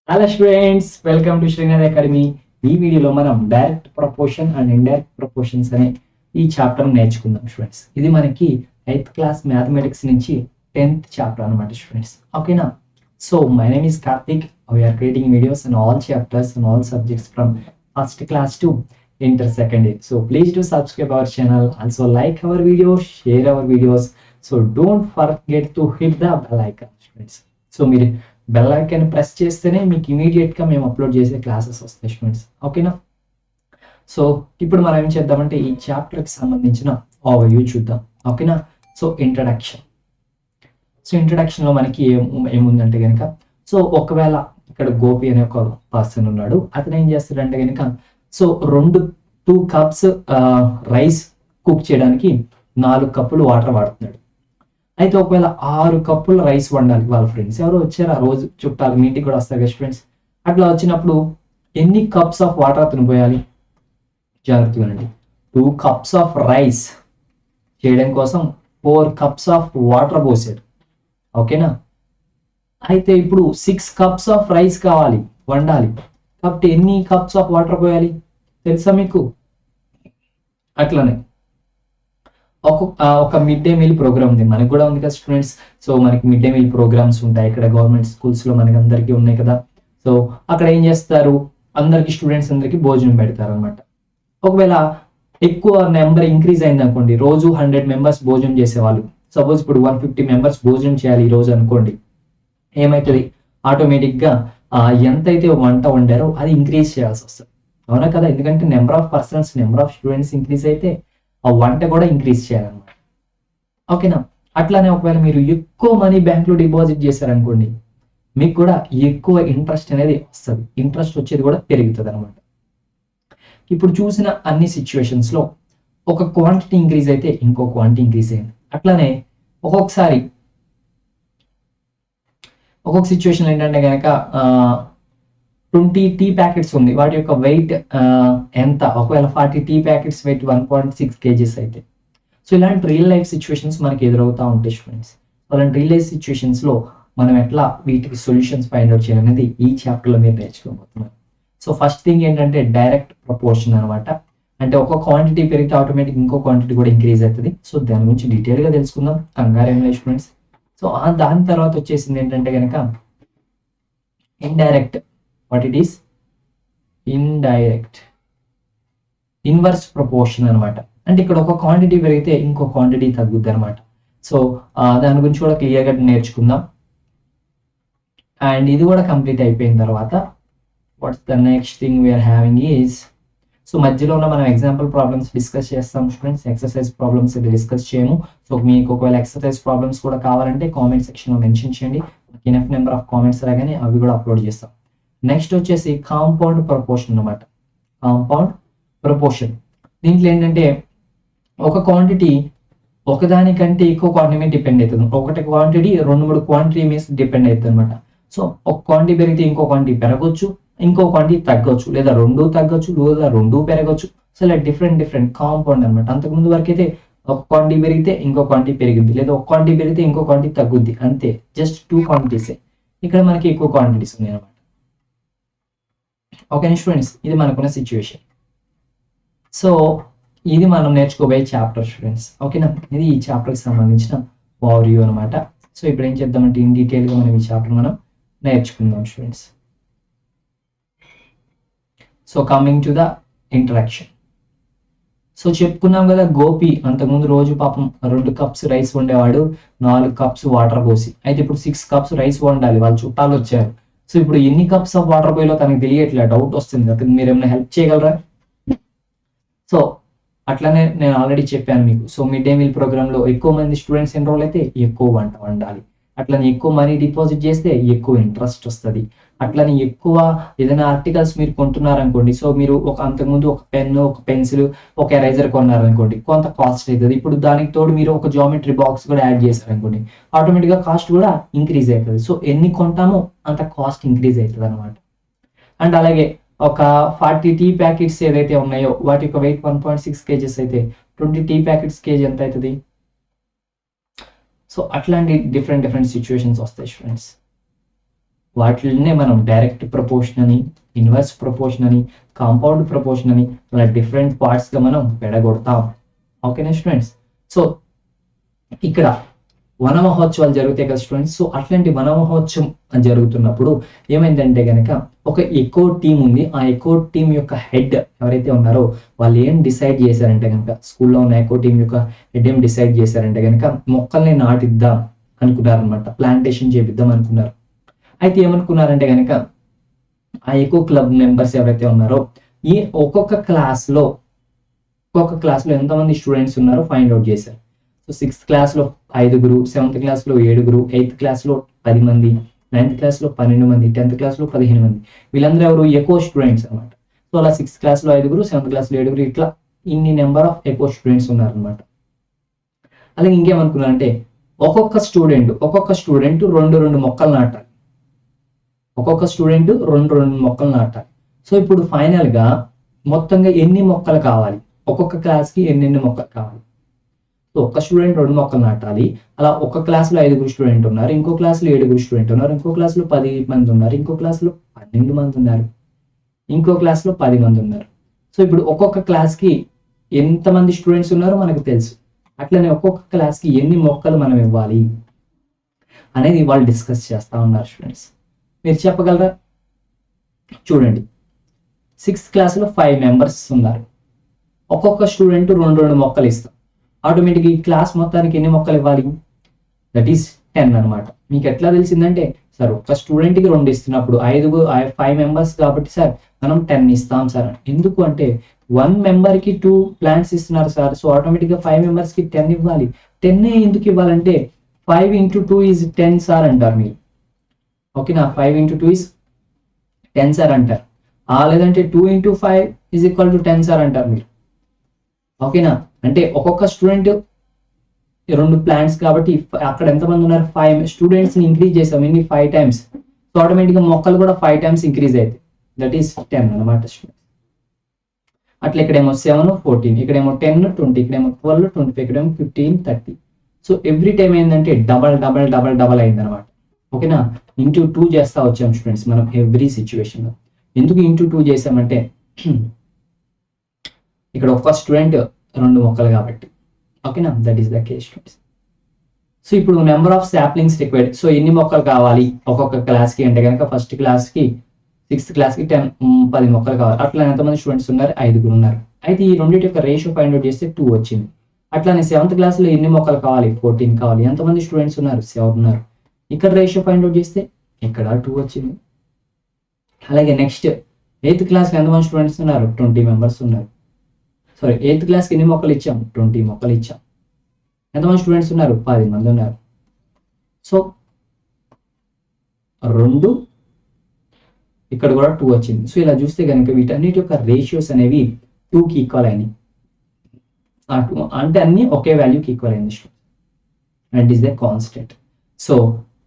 Hello students, welcome to Srinath academy. ఈ వీడియోలో మనం direct proportion and indirect proportions అనే ఈ చాప్టర్ నేర్చుకుందాం స్టూడెంట్స్. ఇది మనకి 8th క్లాస్ మ్యాథమెటిక్స్ నుంచి 10th చాప్టర్ అనమాట స్టూడెంట్స్. ఓకేనా? So my name is Karthik. We are creating videos and all chapters and all subjects from first class to inter second year. So please do subscribe our channel. Also like our videos, share our videos. So don't forget to hit the bell icon students. So మీరు bell icon press చేస్తేనే మీకు ఇమీడియట్గా మేము upload చేసే classes వస్తాయి students. ఓకేనా? So ఇప్పుడు మనం ఏం చేద్దామంటే ఈ చాప్టర్కి సంబంధించిన ఓవర్వ్యూ చూద్దాం. ఓకేనా? సో ఇంట్రడక్షన్లో మనకి ఏముందంటే కనుక, సో ఒకవేళ ఇక్కడ గోపి అనే ఒక పర్సన్ ఉన్నాడు. అతను ఏం చేస్తాడంటే కనుక, సో 2 కప్స్ రైస్ కుక్ చేయడానికి 4 కప్పులు వాటర్ వాడుతున్నాడు. అయితే ఒకవేళ 6 కప్పుల రైస్ వండాలి. వాళ్ళ ఫ్రెండ్స్ ఎవరు వచ్చారు ఆ రోజు, చుట్టాలు మీ ఇంటికి కూడా వస్తారు కదా స్టూడెంట్స్. అట్లా వచ్చినప్పుడు ఎన్ని కప్స్ ఆఫ్ వాటర్ అతను పోయాలి? జాగ్రత్తగా వినండి. 2 కప్స్ ఆఫ్ రైస్ చేయడం కోసం 4 కప్స్ ఆఫ్ వాటర్ పోసాడు. ఓకేనా? అయితే ఇప్పుడు 6 కప్స్ ఆఫ్ రైస్ కావాలి, వండాలి. కాబట్టి ఎన్ని కప్స్ ఆఫ్ వాటర్ పోయాలి తెలుసా మీకు? అట్లనే ఒక మిడ్ డే మీల్ ప్రోగ్రామ్ ఉంది, మనకు కూడా ఉంది కదా స్టూడెంట్స్. సో మనకి మిడ్ డే మీల్ ప్రోగ్రామ్స్ ఉంటాయి ఇక్కడ గవర్నమెంట్ స్కూల్స్ లో, మనకి అందరికీ ఉన్నాయి కదా. సో అక్కడ ఏం చేస్తారు, అందరికి స్టూడెంట్స్ అందరికి భోజనం పెడతారు అనమాట. ఒకవేళ ఎక్కువ నెంబర్ ఇంక్రీజ్ అయింది అనుకోండి, రోజు 100 మెంబర్స్ భోజనం చేసేవాళ్ళు, సపోజ్ ఇప్పుడు 150 మెంబర్స్ భోజనం చేయాలి ఈ రోజు అనుకోండి. ఏమవుతుంది, ఆటోమేటిక్ గా ఎంతైతే వంట వండారో అది ఇంక్రీజ్ చేయాల్సి వస్తుంది. అవునా కదా? ఎందుకంటే number of persons, number of students increase అయితే ఆ వంట కూడా ఇంక్రీజ్ చేయాలన్నమాట. ఓకేనా? అట్లానే ఒకవేళ మీరు ఎక్కువ మనీ బ్యాంక్ లో డిపాజిట్ చేశారనుకోండి, మీకు కూడా ఎక్కువ ఇంట్రెస్ట్ అనేది వస్తుంది. ఇంట్రెస్ట్ వచ్చేది కూడా పెరుగుతుంది అనమాట. ఇప్పుడు చూసిన అన్ని సిచ్యువేషన్స్ లో ఒక క్వాంటిటీ ఇంక్రీజ్ అయితే ఇంకో క్వాంటిటీ ఇంక్రీజ్ అయింది. అట్లానే ఒక్కొక్క సిచ్యువేషన్ ఏంటంటే కనుక 20 టీ ప్యాకెట్స్ ఉంది, వాటి యొక్క వెయిట్ ఎంత? ఒకవేళ 40 టీ ప్యాకెట్స్ వెయిట్ 1.6 kgs అయితే. సో ఇలాంటి రియల్ లైఫ్ సిచ్యువేషన్స్ మనకి ఎదురవుతూ ఉంటాయి స్టూడెంట్స్. అలాంటి రియల్ లైఫ్ సిచ్యువేషన్స్ లో మనం ఎట్లా వీటికి సొల్యూషన్స్ ఫైండ్ అవుట్ చేయాలనేది ఈ చాప్టర్ లో మీరు నేర్చుకోబోతున్నారు. సో ఫస్ట్ థింగ్ ఏంటంటే డైరెక్ట్ ప్రపోర్షన్ అనమాట. అంటే ఒక క్వాంటిటీ పెరిగితే ఆటోమేటిక్ ఇంకో క్వాంటిటీ కూడా ఇంక్రీజ్ అవుతుంది. సో దాని గురించి డీటెయిల్ గా తెలుసుకుందాం, కంగారు ఏం లేదు స్టూడెంట్స్. సో దాని తర్వాత వచ్చేసింది ఏంటంటే కనుక indirect. What it is? Indirect inverse proportion అనమాట. అంటే ఇక్కడ ఒక క్వాంటిటీ పెరిగితే ఇంకో క్వాంటిటీ తగ్గుద్ది అనమాట. సో దాని గురించి కూడా క్లియర్ గా నేర్చుకుందాం. అండ్ ఇది కూడా కంప్లీట్ అయిపోయిన తర్వాత what's the next thing we are having is, so మధ్యలో ఉన్న మనం ఎగ్జాంపుల్ ప్రాబ్లమ్స్ డిస్కస్ చేస్తాం స్టూడెంట్స్. ఎక్సర్సైజ్ ప్రాబ్లమ్స్ అయితే డిస్కస్ చేయము. సో మీకు ఒకవేళ ఎక్సర్సైజ్ ప్రాబ్లమ్స్ కూడా కావాలంటే కామెంట్ సెక్షన్ లో మెన్షన్ చేయండి. ఇనఫ్ నెంబర్ ఆఫ్ కామెంట్స్ రాగానే అవి కూడా అప్లోడ్ చేస్తాం. నెక్స్ట్ వచ్చేసి కాంపౌండ్ ప్రపోర్షన్ అనమాట. కాంపౌండ్ ప్రపోర్షన్ దీంట్లో ఏంటంటే ఒక క్వాంటిటీ ఒకదానికంటే ఎక్కువ క్వాంటిటీ మీద డిపెండ్ అవుతుంది. ఒకటి క్వాంటిటీ 2-3 క్వాంటిటీ మీద డిపెండ్ అవుతుంది అనమాట. సో ఒక క్వాంటిటీ పెరిగితే ఇంకో క్వాంటిటీ పెరగొచ్చు, ఇంకో క్వాంటిటీ తగ్గొచ్చు, లేదా 2 తగ్గొచ్చు, లేదా 2 పెరగొచ్చు. సో ఇలా డిఫరెంట్ కాంపౌండ్ అనమాట. అంతకుముందు వరకు అయితే ఒక క్వాంటిటీ పెరిగితే ఇంకో క్వాంటిటీ పెరిగింది, లేదా ఒక క్వాంటిటీ పెరిగితే ఇంకో క్వాంటిటీ తగ్గుద్ది, అంతే. జస్ట్ 2 క్వాంటిటీసే. ఇక్కడ మనకి ఎక్కువ క్వాంటిటీస్ ఉన్నాయి అనమాట. ఓకే స్టూడెంట్స్, ఇది మనకున్న సిచ్యువేషన్. సో ఇది మనం నేర్చుకోబోయే చాప్టర్ స్టూడెంట్స్. ఓకేనా? ఇది ఈ చాప్టర్కి సంబంధించిన ఓవర్వ్యూ అనమాట. సో ఇప్పుడు ఏం చేద్దామంటే ఇన్ డీటెయిల్గా మనం ఈ చాప్టర్ మనం నేర్చుకుందాం students. So coming to the interaction. So చెప్పుకున్నాం కదా, గోపి అంతకుముందు రోజు పాపం 2 కప్స్ రైస్ వండేవాడు, 4 కప్స్ వాటర్ పోసి. అయితే ఇప్పుడు 6 కప్స్ రైస్ వండాలి, వాళ్ళు చుట్టాలు వచ్చారు. సో ఇప్పుడు ఎన్ని కప్స్ ఆఫ్ వాటర్ పోయిలో తనకి తెలియట్లేదు, డౌట్ వస్తుంది. అతను మీరు ఏమైనా హెల్ప్ చేయగలరా? సో అట్లనే నేను ఆల్రెడీ చెప్పాను మీకు. So mid day meal programme లో ఎక్కువ మంది స్టూడెంట్స్ ఎన్రోల్ అయితే ఎక్కువ వంట వండాలి. అట్లనే ఎక్కువ మనీ డిపాజిట్ చేస్తే ఎక్కువ ఇంట్రెస్ట్ వస్తుంది. అట్లని ఎక్కువ ఏదైనా ఆర్టికల్స్ మీరు కొంటున్నారనుకోండి, సో మీరు అంతకుముందు ఒక పెన్, ఒక పెన్సిల్, ఒక ఎరైజర్ కొన్నారనుకోండి, కొంత కాస్ట్ అవుతుంది. ఇప్పుడు దానికి తోడు మీరు ఒక జామెట్రీ బాక్స్ కూడా యాడ్ చేశారనుకోండి, ఆటోమేటిక్ గా కాస్ట్ కూడా ఇంక్రీజ్ అవుతుంది. సో ఎన్ని కొంటామో అంత కాస్ట్ ఇంక్రీజ్ అవుతుంది అనమాట. అండ్ అలాగే ఒక 40 టీ ప్యాకెట్స్ ఏదైతే ఉన్నాయో వాటి యొక్క వెయిట్ 1.6 kgs అయితే 20 టీ ప్యాకెట్స్ కేజీ ఎంత అవుతుంది? సో అట్లాంటి డిఫరెంట్ సిచ్యువేషన్స్ వస్తాయి స్టూడెంట్స్. వాటినే మనం డైరెక్ట్ ప్రపోర్షన్ అని, ఇన్వర్స్ ప్రపోర్షన్ అని, కాంపౌండ్ ప్రపోర్షన్ అని అలా డిఫరెంట్ పార్ట్స్గా మనం విడగొడతాం. ఓకేనా స్టూడెంట్స్? సో ఇక్కడ వన మహోత్సవాలు జరుగుతాయి కదా స్టూడెంట్స్. సో అట్లాంటి వన మహోత్సవం జరుగుతున్నప్పుడు ఏమైందంటే కనుక ఒక ఎకో టీం ఉంది. ఆ ఎకో టీం యొక్క హెడ్ ఎవరైతే ఉన్నారో వాళ్ళు ఏం డిసైడ్ చేశారంటే కనుక, స్కూల్లో ఉన్న ఎకో టీం యొక్క హెడ్ ఏం డిసైడ్ చేశారంటే కనుక మొక్కల్ని నాటిద్దాం అనుకున్నారు అనమాట, ప్లాంటేషన్ చేపిద్దాం అనుకున్నారు. అయితే ఏమనుకున్నారంటే కనుక ఆ ఎకో క్లబ్ మెంబర్స్ ఎవరైతే ఉన్నారో ఈ ఒక్కొక్క క్లాస్లో ఎంతమంది స్టూడెంట్స్ ఉన్నారో ఫైండ్ అవుట్ చేశారు. సో 6th క్లాస్లో 5గురు, 7th క్లాస్లో 7గురు, 8th క్లాస్లో 10 మంది, 9th క్లాస్లో 12 మంది, 10th క్లాస్లో 15 మంది. వీళ్ళందరూ ఎవరు? ఎకో స్టూడెంట్స్ అనమాట. సో అలా 6th క్లాస్లో 5గురు, 7th క్లాస్లో 7గురు, ఇట్లా ఇన్ని నెంబర్ ఆఫ్ ఎకో స్టూడెంట్స్ ఉన్నారనమాట. అలాగే ఇంకేమనుకున్నారంటే ఒక్కొక్క స్టూడెంట్ రెండు మొక్కలు నాటాలి. సో ఇప్పుడు ఫైనల్ గా మొత్తంగా ఎన్ని మొక్కలు కావాలి, ఒక్కొక్క క్లాస్ కి ఎన్ని మొక్కలు కావాలి? సో ఒక్క స్టూడెంట్ 2 మొక్కలు నాటాలి. అలా ఒక క్లాస్లో 5గురు స్టూడెంట్ ఉన్నారు, ఇంకో క్లాస్లో 7గురు స్టూడెంట్ ఉన్నారు, ఇంకో క్లాస్లో 10 మంది ఉన్నారు, ఇంకో క్లాస్లో 12 మంది ఉన్నారు, ఇంకో క్లాస్లో 10 మంది ఉన్నారు. సో ఇప్పుడు ఒక్కొక్క క్లాస్కి ఎంతమంది స్టూడెంట్స్ ఉన్నారో మనకు తెలుసు. అట్లనే ఒక్కొక్క క్లాస్కి ఎన్ని మొక్కలు మనం ఇవ్వాలి అనేది వాళ్ళు డిస్కస్ చేస్తూ ఉన్నారు స్టూడెంట్స్. మీరు చెప్పగలరా? చూడండి, 6th క్లాస్లో 5 మెంబర్స్ ఉన్నారు. ఒక్కొక్క స్టూడెంట్ 2 మొక్కలు ఇస్తాం. ఆటోమేటిక్గా ఈ క్లాస్ మొత్తానికి ఎన్ని మొక్కలు ఇవ్వాలి? దట్ ఈస్ 10 అనమాట. మీకు ఎట్లా తెలిసిందంటే సార్ ఒక్క స్టూడెంట్కి 2 ఇస్తున్నప్పుడు 5 మెంబర్స్ కాబట్టి సార్ మనం 10 ఇస్తాం సార్. ఎందుకు అంటే 1 మెంబర్కి 2 ప్లాంట్స్ ఇస్తున్నారు సార్. సో ఆటోమేటిక్గా 5 మెంబర్స్కి 10 ఇవ్వాలి. 10 ఎందుకు ఇవ్వాలంటే 5 into 2 is 10 సార్ అంటారు మీరు. ఓకేనా? 5 into 2 is 10 సార్ అంటారు. లేదంటే 2 into 5 is equal to 10 sir అంటారు మీరు. ఓకేనా? అంటే ఒక్కొక్క స్టూడెంట్ 2 ప్లాంట్స్ కాబట్టి అక్కడ ఎంతమంది ఉన్నారు? 5 స్టూడెంట్స్ని ఇంక్రీజ్ చేసాం. ఎన్ని? 5 times. సో ఆటోమేటిక్గా మొక్కలు కూడా 5 times ఇంక్రీజ్ అవుతాయి. దట్ ఈస్ 10 అనమాట స్టూడెంట్స్. అట్లా ఇక్కడేమో 7, 14, ఇక్కడేమో 10, 20, ఇక్కడేమో 12, 25, ఇక్కడేమో 15, 30. సో ఎవ్రీ టైం ఏంటంటే డబల్ అయింది అనమాట. ఓకేనా? ఇంటూ 2 చేస్తా వచ్చాం స్టూడెంట్స్ మనం ఎవ్రీ సిచ్యువేషన్లో. ఎందుకు ఇంటూ 2 చేసామంటే ఇక్కడ ఒక్క స్టూడెంట్ 2 మొక్కలు కాబట్టి. ఓకేనా? That is the case students. So ఇప్పుడు number of saplings required. So ఎన్ని మొక్కలు కావాలి ఒక్కొక్క క్లాస్కి అంటే కనుక ఫస్ట్ క్లాస్కి 6th క్లాస్కి 10 మొక్కలు కావాలి. అట్లా ఎంతమంది స్టూడెంట్స్ ఉన్నారు? 5గురు ఉన్నారు. అయితే ఈ రెండింటి యొక్క రేషియో ఫైండ్ అవుట్ చేస్తే 2 వచ్చింది. అట్లానే 7th క్లాస్లో ఎన్ని మొక్కలు కావాలి? 14 కావాలి. ఎంతమంది స్టూడెంట్స్ ఉన్నారు? 7 ఉన్నారు. ఇక్కడ రేషియో ఫైండ్ అవుట్ చేస్తే ఇక్కడ 2 వచ్చింది. అలాగే నెక్స్ట్ 8th క్లాస్కి ఎంతమంది స్టూడెంట్స్ ఉన్నారు? 20 మెంబర్స్ ఉన్నారు. సారీ, 8th క్లాస్కి ఎన్ని మొక్కలు ఇచ్చాం? 20 మొక్కలు ఇచ్చాం. ఎంతమంది స్టూడెంట్స్ ఉన్నారు? 10 మంది ఉన్నారు. సో 2, ఇక్కడ కూడా 2 వచ్చింది. సో ఇలా చూస్తే కనుక వీటన్నిటి యొక్క రేషియోస్ అనేవి 2కి ఈక్వల్ అయినాయి. అంటే అన్ని ఒకే వాల్యూకి ఈక్వల్ అయింది. And is the constant. So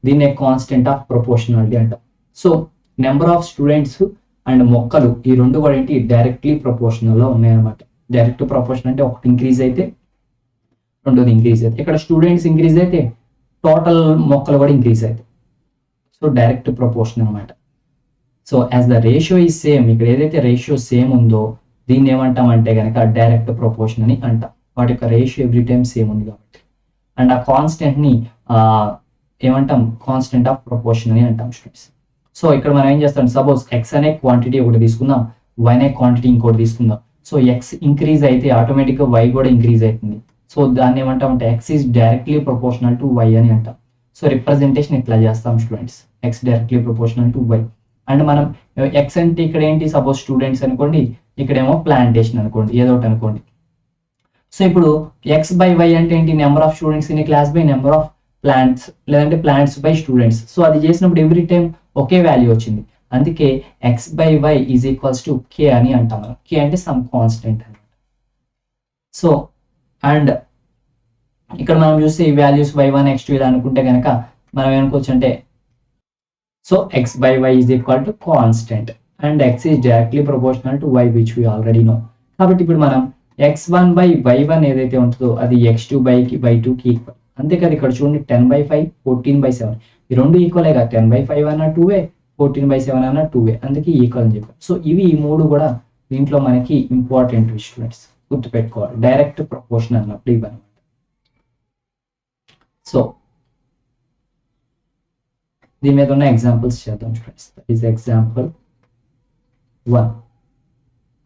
దీన్ని కాన్స్టెంట్ ఆఫ్ ప్రపోర్షనాలిటీ అంటాం. So number of students and మొక్కలు ఈ రెండు కూడా ఏంటి? డైరెక్ట్లీ ప్రపోర్షనల్లో ఉన్నాయన్నమాట. డైరెక్ట్ ప్రపోర్షన్ అంటే ఒకటి ఇంక్రీజ్ అయితే రెండోది ఇంక్రీజ్ అయితే, ఇక్కడ స్టూడెంట్స్ ఇంక్రీజ్ అయితే టోటల్ మొక్కలు కూడా ఇంక్రీజ్ అవుతాయి. సో డైరెక్ట్ ప్రపోర్షన్ అనమాట. So as the ratio is same, ఇక్కడ ఏదైతే రేషియో సేమ్ ఉందో దీన్ని ఏమంటాం అంటే కనుక డైరెక్ట్ ప్రపోర్షన్ అని అంటాం. వాటి యొక్క రేషియో ఎవ్రీ టైం సేమ్ ఉంది కాబట్టి. అండ్ ఆ కాన్స్టెంట్ని ఏమంటాం? కాన్స్టెంట్ ఆఫ్ ప్రపోర్షన్ అని అంటాం స్టూడెంట్స్. సో ఇక్కడ మనం ఏం చేస్తాం? సపోజ్ ఎక్స్ అనే క్వాంటిటీ ఒకటి తీసుకుందాం, వై అనే క్వాంటిటీ ఇంకోటి తీసుకుందాం. సో ఎక్స్ ఇంక్రీజ్ అయితే ఆటోమేటిక్గా వై కూడా ఇంక్రీజ్ అవుతుంది. సో దాన్ని ఏమంటాం అంటే X is directly proportional to y అని అంటాం. సో రిప్రజెంటేషన్ ఇట్లా చేస్తాం students, x directly proportional to y. And మనం ఎక్స్ అంటే ఇక్కడ ఏంటి? సపోజ్ స్టూడెంట్స్ అనుకోండి, ఇక్కడేమో ప్లాంటేషన్ అనుకోండి, ఏదో ఒకటి అనుకోండి. సో ఇప్పుడు ఎక్స్ బై వై అంటే ఏంటి? Number of students in class by number of plants, లేదంటే ప్లాంట్స్ బై స్టూడెంట్స్. సో అది చేసినప్పుడు ఎవ్రీ టైం ఒకే వాల్యూ వచ్చింది. అందుకే X by why is equals to K అని అంటాం మనం. కే అంటే సమ్ కాన్స్టెంట్ అనమాట. సో అండ్ ఇక్కడ మనం చూస్తే ఈ వాల్యూస్ y1 x2 ఇలా అనుకుంటే కనుక మనం ఏమనుకోవచ్చు అంటే so x by why is equal to constant and x is directly proportional to y which we already know. కాబట్టి ఇప్పుడు మనం x1 బై y1 ఏదైతే ఉంటుందో అది x2 బైకి y2కి ఈక్వల్. అంతేకాదు ఇక్కడ చూడండి 10/5, 14/7 ఈ రెండు ఈక్వలేగా. 10/5 అన్న 2, 14/7 అన్న 2a, అందుకే ఈక్వల్ అని చెప్పారు. సో ఇవి ఈ మూడు కూడా దీంట్లో మనకి ఇంపార్టెంట్ స్టూడెంట్స్, గుర్తుపెట్టుకోవాలి. డైరెక్ట్ ప్రపోర్షన్ అన్నప్పుడు ఇవన్నమాట. సో దీని మీద ఉన్న ఎగ్జాంపుల్స్ చేద్దాం students. That is example 1.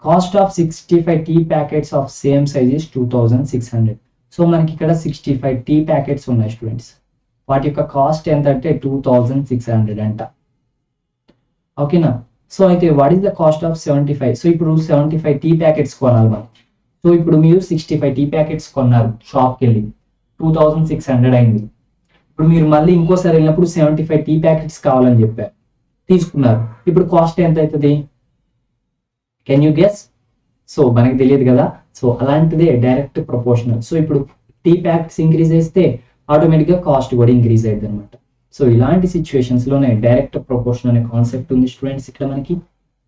Cost of 65 tea packets of same size is 2600. So మనకి ఇక్కడ 65 టీ ప్యాకెట్స్ ఉన్నాయి స్టూడెంట్స్. వాటి యొక్క కాస్ట్ ఎంత అంటే 2600 అంట. ఓకేనా. సో అయితే what is the cost of 75? So ఇప్పుడు 75 టీ ప్యాకెట్స్ కొనాలి మనం. సో ఇప్పుడు మీరు 65 టీ ప్యాకెట్స్ కొన్నారు షాప్కి వెళ్ళి, 2600 అయింది. ఇప్పుడు మీరు మళ్ళీ ఇంకోసారి వెళ్ళినప్పుడు 75 టీ ప్యాకెట్స్ కావాలని చెప్పారు, తీసుకున్నారు. ఇప్పుడు కాస్ట్ ఎంత అవుతుంది? Can you guess? సో మనకి తెలియదు కదా. సో అలాంటిదే డైరెక్ట్ ప్రపోర్షనల్. సో ఇప్పుడు టీ ప్యాకెట్స్ ఇంక్రీజ్ చేస్తే ఆటోమేటిక్గా కాస్ట్ కూడా ఇంక్రీజ్ అయ్యింది అనమాట. సో ఇలాంటి సిచ్యువేషన్స్ లోనే డైరెక్ట్ ప్రపోర్షన్ అనే కాన్సెప్ట్ ఉంది స్టూడెంట్స్. ఇక్కడ మనకి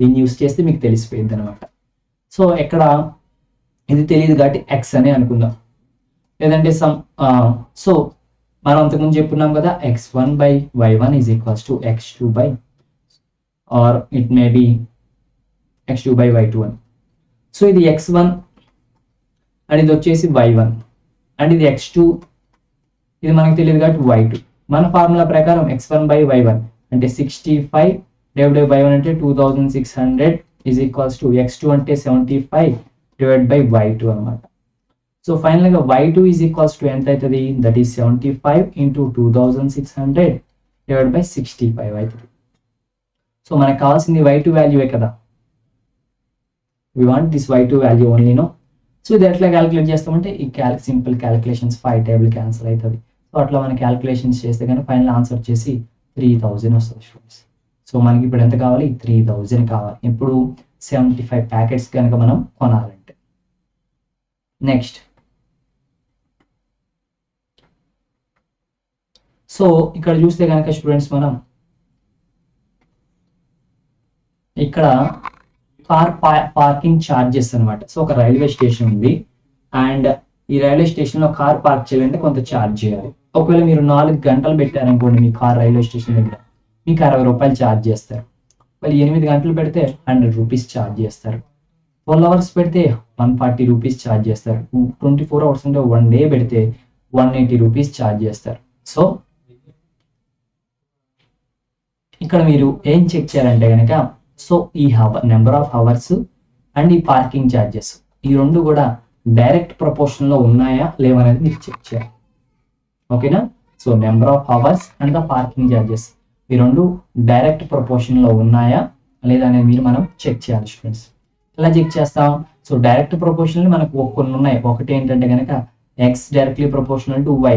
దీన్ని యూస్ చేస్తే మీకు తెలిసిపోయింది అనమాట. సో ఇక్కడ ఇది తెలియదు కాబట్టి ఎక్స్ అని అనుకుందాం, లేదంటే సో మనం అంతకుముందు చెప్పుకున్నాం కదా, x1/y1 is equals to x2 by, or it may be x2/y2 అని. సో ఇది x1 అండ్ ఇది వచ్చేసి y1 అండ్ ఇది x2, ఇది మనకు తెలియదు కాబట్టి y2. మన ఫార్ములా ప్రకారం x1/y1 అంటే 65 divided by y1 అంటే 2600 is equals to x2 అంటే 75 divided by y2 అనమాట. సో ఫైనల్ గా y2 is equals to ఎంత అవుతుంది? That is 75 into 2600 divided by 65 అవుతుంది. సో మనకు కావాల్సింది y2 వాల్యూవే కదా. we want this y2 value only, no? So ఇది ఎట్లా క్యాలిక్యులేట్ చేస్తామంటే ఈ సింపుల్ క్యాలిక్యులేషన్స్ 5 టేబుల్ క్యాన్సిల్ అవుతుంది. సో అట్లా మనం క్యాలిక్యులేషన్స్ చేస్తే కానీ ఫైనల్ ఆన్సర్ వచ్చేసి 3000 వస్తుంది స్టూడెంట్స్. సో మనకి ఇప్పుడు ఎంత కావాలి? 3000 కావాలి. ఇప్పుడు 75 ప్యాకెట్స్ కనుక మనం కొనాలంటే. నెక్స్ట్, సో ఇక్కడ చూస్తే కనుక స్టూడెంట్స్ మనం ఇక్కడ పార్కింగ్ ఛార్జెస్ అనమాట. సో ఒక రైల్వే స్టేషన్ ఉంది అండ్ ఈ రైల్వే స్టేషన్ లో కార్ పార్క్ చేయాలంటే కొంత ఛార్జ్ చేయాలి. ఒకవేళ మీరు 4 గంటలు పెట్టారనుకోండి మీ కార్ రైల్వే స్టేషన్ దగ్గర, మీకు 60 రూపాయలు ఛార్జ్ చేస్తారు. వాళ్ళు 8 గంటలు పెడితే 100 రూపీస్ ఛార్జ్ చేస్తారు. 12 అవర్స్ పెడితే 140 రూపీస్ ఛార్జ్ చేస్తారు. 24 అవర్స్ అంటే 1 డే పెడితే 180 రూపీస్ ఛార్జ్ చేస్తారు. సో ఇక్కడ మీరు ఏం చెక్ చేయాలంటే కనుక, సో ఈ నెంబర్ ఆఫ్ అవర్స్ అండ్ ఈ పార్కింగ్ ఛార్జెస్ ఈ రెండు కూడా డైరెక్ట్ ప్రపోర్షన్ లో ఉన్నాయా లేవనేది మీరు చెక్ చేయాలి. ఓకేనా. So number of hours and the parking charges ఈ రెండు డైరెక్ట్ ప్రపోర్షన్ లో ఉన్నాయా లేదా అనేది మనం చెక్ చేయాలి స్టూడెంట్స్. ఎలా చెక్ చేస్తాం? సో డైరెక్ట్ ప్రపోర్షనల్ మనకు కొన్ని ఉన్నాయి. ఒకటి ఏంటంటే కనుక x directly proportional to y,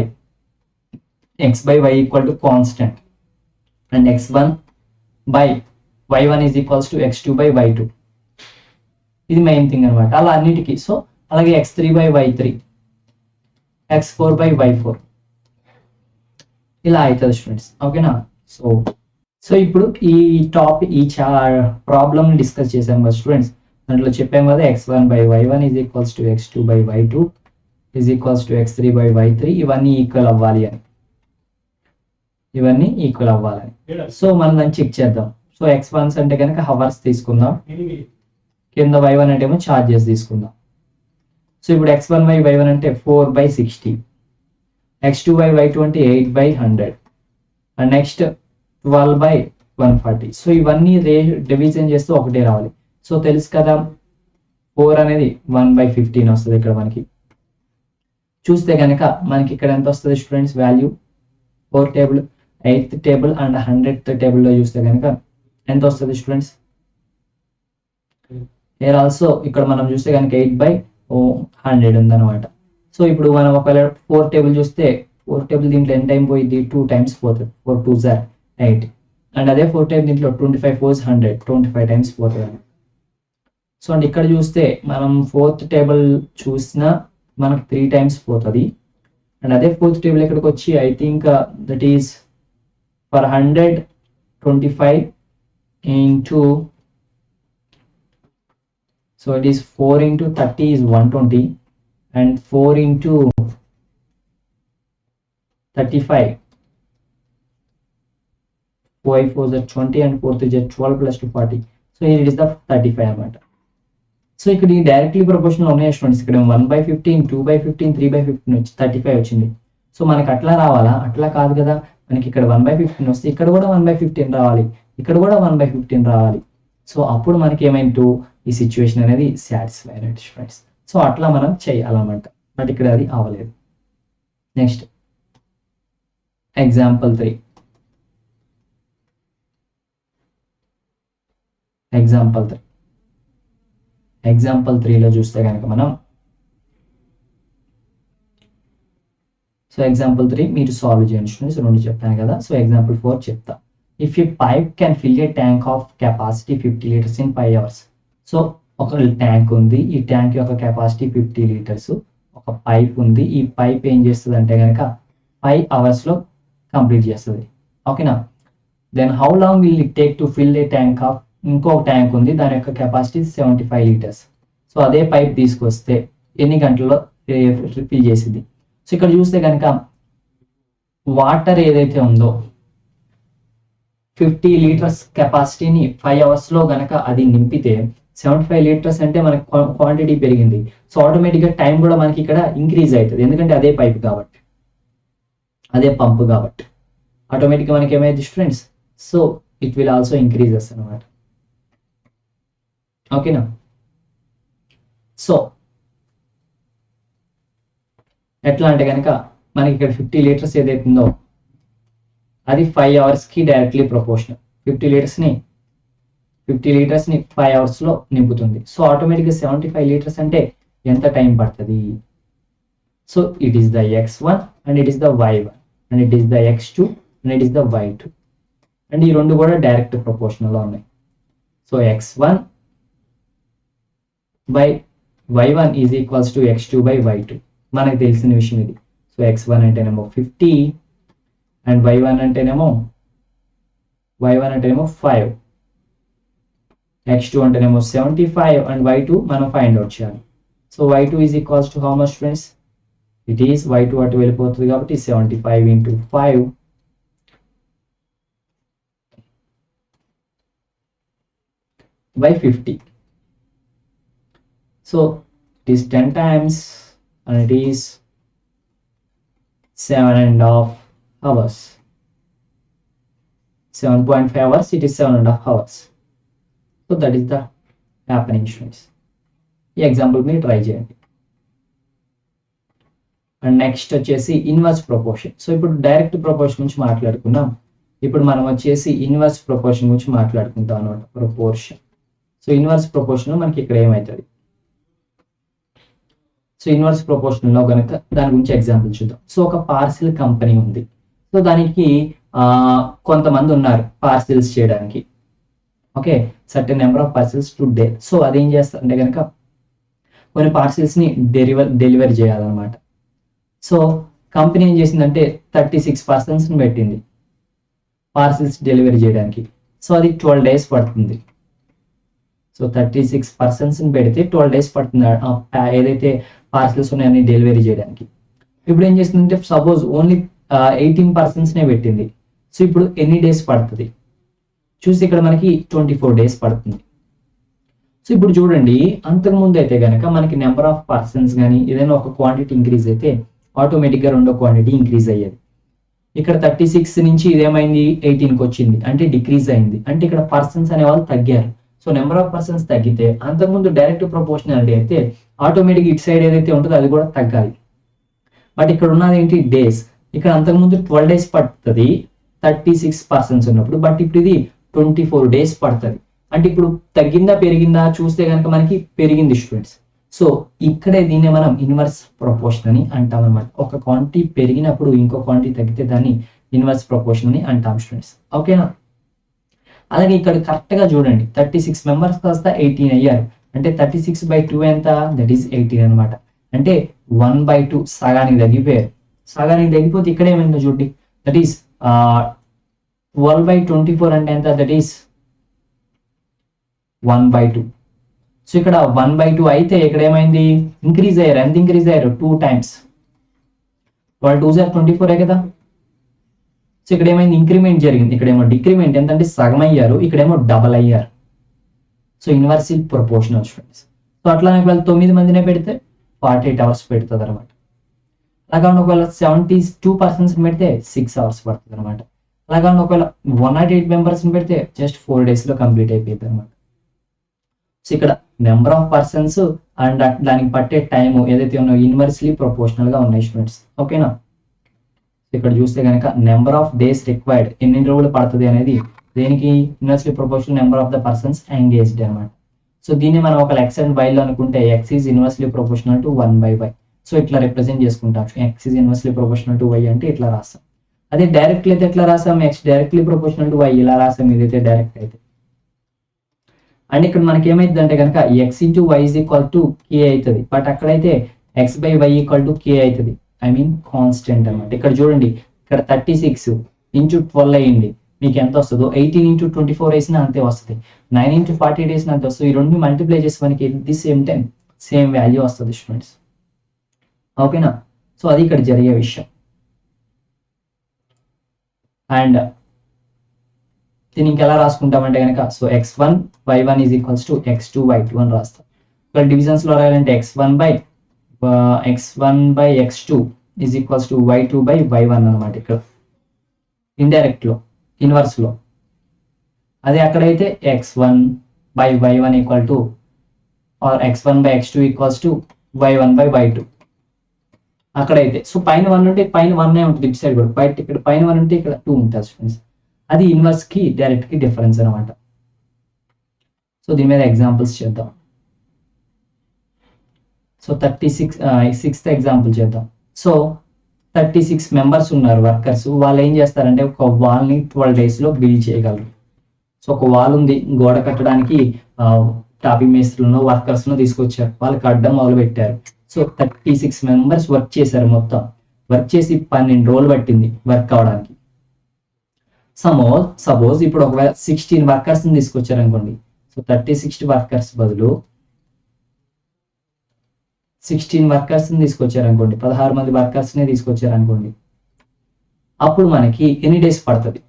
x/y equal to constant, and x1/y1 is equals to x2/y2. ఇది మెయిన్ థింగ్ అనమాట అలా అన్నిటికీ. సో అలాగే x3/y3, x4/y4 ఇలా అవుతుంది స్టూడెంట్స్. ఓకేనా. సో ఇప్పుడు ఈ ప్రాబ్లమ్ డిస్కస్ చేసాం కదా స్టూడెంట్స్. దాంట్లో చెప్పాం కదా x1/y1 is equals to x2/y2 is equals to x3/y3, ఇవన్నీ ఈక్వల్ అవ్వాలి అని, ఇవన్నీ ఈక్వల్ అవ్వాలని. సో మనం దాన్ని చెక్ చేద్దాం. సో x1 అంటే కనుక హవర్స్ తీసుకుందాం, కింద y1 అంటే ఏమో ఛార్జెస్ తీసుకుందాం. సో ఇప్పుడు x1/y1 అంటే 4/60, x2/y2 అంటే 8/100, అండ్ నెక్స్ట్ 12/140. సో ఇవన్నీ డివిజన్ చేస్తే ఒకటే రావాలి. సో తెలుసు కదా 4 అనేది 1/15 వస్తుంది. ఇక్కడ మనకి చూస్తే కనుక మనకి ఇక్కడ ఎంత వస్తుంది students value? 4 table, 8th table and 100th టేబుల్లో చూస్తే కనుక ఎంత వస్తుంది స్టూడెంట్స్? here ఆల్సో ఇక్కడ మనం చూస్తే కనుక 8/100 ఉందన్నమాట. సో ఇప్పుడు మనం ఒకవేళ 4 టేబుల్ చూస్తే 4 టేబుల్ దీంట్లో ఎంత టైం పోయింది? 2 టైమ్స్ పోతుంది. 4 2s are 8, అండ్ అదే 4 టైం దీంట్లో 25 4s 100, 25 టైమ్స్ పోతుంది. సో అండ్ ఇక్కడ చూస్తే మనం 4th టేబుల్ చూసినా మనకు 3 టైమ్స్ పోతుంది. అండ్ అదే 4th టేబుల్ ఇక్కడికి వచ్చి I think that is for 100 25 into, so it is 4 into 30 is 120, and 4 into 35 5 4 is 20 and 4 is 12 plus 2 40. So here it is the 35 అన్నమాట. సో ఇక్కడ ఈ డైరెక్ట్లీ ప్రపోర్షనల్ ఉన్నాయి స్టూడెంట్స్. ఇక్కడ 1/15, 2/15, 3/15 వచ్చి 35 వచ్చింది. సో మనకి అట్లా రావాలా? అట్లా కాదు కదా. మనకి ఇక్కడ 1/15 వస్తే ఇక్కడ కూడా 1/15 రావాలి, ఇక్కడ కూడా 1/15 రావాలి. సో అప్పుడు మనకి ఏమైంటూ ఈ సిచ్యువేషన్ అనేది సాటిస్ఫై అయినట్టు స్టూడెంట్స్. సో అట్లా మనం చేయాలన్నమాట. బట్ ఇక్కడ అది అవ్వలేదు. Next example 3. ఎగ్జాంపుల్ 3లో చూస్తే కనుక మనం సో ఎగ్జాంపుల్ 3 మీరు సాల్వ్ చేయండి స్టూడెంట్స్. 2 చెప్పాను కదా. సో ఎగ్జాంపుల్ 4 చెప్తా. If A pipe can fill a tank of capacity 50 liters in 5 hours. So ఒక ట్యాంక్ ఉంది, ఈ ట్యాంక్ యొక్క కెపాసిటీ 50 liters. ఒక పైప్ ఉంది, ఈ పైప్ ఏం చేస్తుంది అంటే కనుక 5 hours లో కంప్లీట్ చేస్తుంది. ఓకేనా. Then how long will it take to fill a tank of, ఇంకో ట్యాంక్ ఉంది, దాని యొక్క కెపాసిటీ 75 liters. సో అదే పైప్ తీసుకొస్తే ఎన్ని గంటల్లో ఫిల్ చేసింది. సో ఇక్కడ చూస్తే కనుక వాటర్ ఏదైతే ఉందో 50 liters కెపాసిటీని 5 hours లో గనక అది నింపితే 75 liters అంటే మనకి క్వాంటిటీ పెరిగింది. సో ఆటోమేటిక్గా టైం కూడా మనకి ఇక్కడ ఇంక్రీజ్ అవుతుంది, ఎందుకంటే అదే పైప్ కాబట్టి, అదే పంపు కాబట్టి ఆటోమేటిక్గా మనకి ఏమైంది students. So it will also increases అనమాట. ఓకేనా. సో ఎట్లా అంటే కనుక మనకి ఇక్కడ 50 liters ఏదైతే ఉందో అది 5 hours కి డైరెక్ట్లీ ప్రపోర్షనల్. 50 liters ని 5 hours లో నింపుతుంది. సో ఆటోమేటిక్గా 75 liters అంటే ఎంత టైం పడుతుంది. So it is the x1 and it is the y1 and it is the x2 and it is the y2. And ఈ రెండు కూడా డైరెక్ట్ ప్రపోర్షనల్ ఉన్నాయి. So x1 by y1 is equals to x2 by y2. మనకు తెలిసిన విషయం ఇది. So x1 అంటేనేమో 50 and y1 అంటేనేమో 5, x2 అంటేనేమో 75 అండ్ y2 మనం ఫైండ్ అవుట్ చేయాలి. So y2 is equals to how much friends. It is y2 అటు వెళ్ళిపోతుంది కాబట్టి 75 into 5 by 50. So it is 10 times and it is 7.5 hours. 7.5 hours, it is 7.5 hours. So that is the happening students. ఈ example మీరు try చేయండి. And next వచ్చేసి inverse proportion. So ఇప్పుడు direct proportion గురించి మాట్లాడుకున్నాం. ఇప్పుడు మనం వచ్చేసి ఇన్వర్స్ ప్రపోర్షన్ గురించి మాట్లాడుకుంటాం అనమాట. ప్రపోర్షన్. సో ఇన్వర్స్ ప్రపోర్షన్ మనకి ఇక్కడ ఏమవుతుంది. సో ఇన్వర్స్ ప్రపోర్షన్ లో కనుక దాని గురించి ఎగ్జాంపుల్ చూద్దాం. సో ఒక పార్సిల్ కంపెనీ ఉంది. సో దానికి కొంతమంది ఉన్నారు పార్సిల్స్ చేయడానికి. Okay, certain number of parcels to day. So అదేం చేస్తారంటే కనుక కొన్ని పార్సిల్స్ ని డెలివరీ చేయాలన్నమాట. సో కంపెనీ ఏం చేసిందంటే 36 persons ని పెట్టింది పార్సిల్స్ డెలివరీ చేయడానికి. సో అది 12 days పడుతుంది. సో 36 persons ని పెడితే 12 days పడుతుంది ఏదైతే పార్సిల్స్ ఉన్నాయని డెలివరీ చేయడానికి. ఇప్పుడు ఏం చేస్తుందంటే సపోజ్ ఓన్లీ 18 persons నే పెట్టింది. సో ఇప్పుడు ఎన్ని డేస్ పడుతుంది చూసి ఇక్కడ మనకి 24 days పడుతుంది. సో ఇప్పుడు చూడండి, అంతకుముందు అయితే కనుక మనకి నెంబర్ ఆఫ్ పర్సన్స్ కానీ ఏదైనా ఒక క్వాంటిటీ ఇంక్రీజ్ అయితే ఆటోమేటిక్గా రెండో క్వాంటిటీ ఇంక్రీజ్ అయ్యేది. ఇక్కడ 36 నుంచి ఇదేమైంది 18కి వచ్చింది, అంటే డిక్రీజ్ అయింది. అంటే ఇక్కడ పర్సన్స్ అనే వాళ్ళు తగ్గారు. సో నెంబర్ ఆఫ్ పర్సన్స్ తగ్గితే అంతకుముందు డైరెక్ట్ ప్రపోర్షనాలిటీ అయితే ఆటోమేటిక్ ఇటు సైడ్ ఏదైతే ఉంటుందో అది కూడా తగ్గాలి. బట్ ఇక్కడ ఉన్నది ఏంటి డేస్. ఇక్కడ అంతకుముందు 12 days పడుతుంది 36 persons ఉన్నప్పుడు, బట్ ఇప్పుడు ఇది 24 days పడుతుంది. అంటే ఇప్పుడు తగ్గిందా పెరిగిందా చూస్తే కనుక మనకి పెరిగింది స్టూడెంట్స్. సో ఇక్కడే దీన్ని మనం ఇన్వర్స్ ప్రపోర్షన్ అని అంటాం అనమాట. ఒక క్వాంటిటీ పెరిగినప్పుడు ఇంకో క్వాంటిటీ తగ్గితే దాన్ని ఇన్వర్స్ ప్రపోర్షన్ అని అంటాం స్టూడెంట్స్. ఓకేనా. అలాగే ఇక్కడ కరెక్ట్ గా చూడండి, 36 members కాస్త 18 అయ్యారు. అంటే 36/2 ఎంత, దట్ ఈస్ 18 అనమాట. అంటే 1/2 సగానికి తగ్గిపోయారు. సగానికి తగ్గిపోతే ఇక్కడ ఏమైందో చూడండి, దట్ ఈస్ 12/24 అంటే ఎంత, దట్ ఈస్ 1/2. సో ఇక్కడ 1/2 అయితే ఇక్కడ ఏమైంది ఇంక్రీజ్ అయ్యారు. ఎంత ఇంక్రీజ్ అయ్యారు 2 times. 12 2s are 24 కదా. సో ఇక్కడ ఏమైంది, ఇంక్రిమెంట్ జరిగింది, ఇక్కడేమో డిక్రిమెంట్, ఎంతంటే సగం అయ్యారు, ఇక్కడేమో డబల్ అయ్యారు. So inversely proportional students. So అట్లా ఒకవేళ 9 మందినే పెడితే 48 అవర్స్ పెడుతుంది అనమాట. అలాగా ఒకవేళ 72% పెడితే 6 అవర్స్ పడుతుంది అనమాట. అలాగా ఒకవేళ 108 మెంబర్స్ పెడితే జస్ట్ 4 days లో కంప్లీట్ అయిపోయింది అనమాట. సో ఇక్కడ నెంబర్ ఆఫ్ పర్సన్స్ అండ్ దానికి పట్టే టైం ఏదైతే ఉన్నాయో ఇన్వర్స్లీ ప్రపోర్షనల్ గా ఉన్నాయి స్టూడెంట్స్. ఓకేనా. ఇక్కడ చూస్తే కనుక నెంబర్ ఆఫ్ డేస్ రిక్వైర్డ్, ఎన్ని రోజులు పడుతుంది అనేది దేనికి, inversely proportional number of the persons engaged అనమాట. సో దీన్ని మనం ఒక ఎక్స్ అండ్ వైలో అనుకుంటే X is inversely proportional to 1/y. So ఇట్లా రిప్రజెంట్ చేసుకుంటాం, X is inversely proportional to y అంటే ఇట్లా రాస్తాం. అదే డైరెక్ట్లీ అయితే ఎట్లా రాసాం, X directly proportional to y ఇలా రాసాం ఇదైతే డైరెక్ట్ అయితే. అండ్ ఇక్కడ మనకి ఏమైంది అంటే కనుక X into Y is equal to K అవుతుంది, బట్ అక్కడైతే X by Y equal to K అవుతుంది, ఐ మీన్ కాన్స్టెంట్ అనమాట. ఇక్కడ చూడండి, ఇక్కడ 36 ఇంటూ 12 అయ్యింది, మీకు ఎంత వస్తుందో 18 ఇంటూ 24 వేసినా అంతే వస్తుంది, 9 ఇంటూ 48 వేసినా అంతే వస్తుంది. ఈ రెండు మల్టిప్లై చేసి మనకి the same time same value వస్తుంది స్టూడెంట్స్. ఓకేనా. సో అది ఇక్కడ జరిగే విషయం. అండ్ దీన్ని ఇంకెలా రాసుకుంటామంటే కనుక, so x1 y1 is equals to x2 y2 అని రాస్తాం. ఇక్కడ డివిజన్స్ లో రాయాలంటే x1 by x2 is equals to y2 by y1 అనమాట. ఇక్కడ ఇండైరెక్ట్ లో, ఇన్వర్స్ లో. అదే అక్కడైతే x1 by y1 equal to or x1 by x2 equals to y1 by y2 అక్కడైతే. సో పైన 1 ఉంటే పైన 1 ఉంటుంది ఇటు సైడ్ కూడా, బయట ఇక్కడ పైన 1 ఉంటే ఇక్కడ 2 ఉంటుంది ఫ్రెండ్స్. అది ఇన్వర్స్ కి డైరెక్ట్ కి డిఫరెన్స్ అనమాట. సో దీని మీద ఎగ్జాంపుల్స్ చేద్దాం. సో 36th ఎగ్జాంపుల్ చేద్దాం. సో 36 మెంబర్స్ ఉన్నారు వర్కర్స్, వాళ్ళు ఏం చేస్తారంటే ఒక వాల్ ని 12 days లో బిల్డ్ చేయగలరు. సో ఒక వాల్ ఉంది, గోడ కట్టడానికి టాపింగ్ మేస్త్రులను వర్కర్స్ ను తీసుకొచ్చారు, వాళ్ళకి అడ్డం మొదలు పెట్టారు. సో 36 మెంబర్స్ వర్క్ చేశారు, మొత్తం వర్క్ చేసి 12 రోజులు పట్టింది వర్క్ అవడానికి. సపోజ్ ఇప్పుడు ఒకవేళ 16 వర్కర్స్ ని తీసుకొచ్చారు అనుకోండి. సో 36 వర్కర్స్ బదులు 16 వర్కర్స్ ని తీసుకొచ్చారు అనుకోండి, 16 మంది వర్కర్స్ ని తీసుకొచ్చారు అనుకోండి, అప్పుడు మనకి ఎన్ని డేస్ పడుతుంది?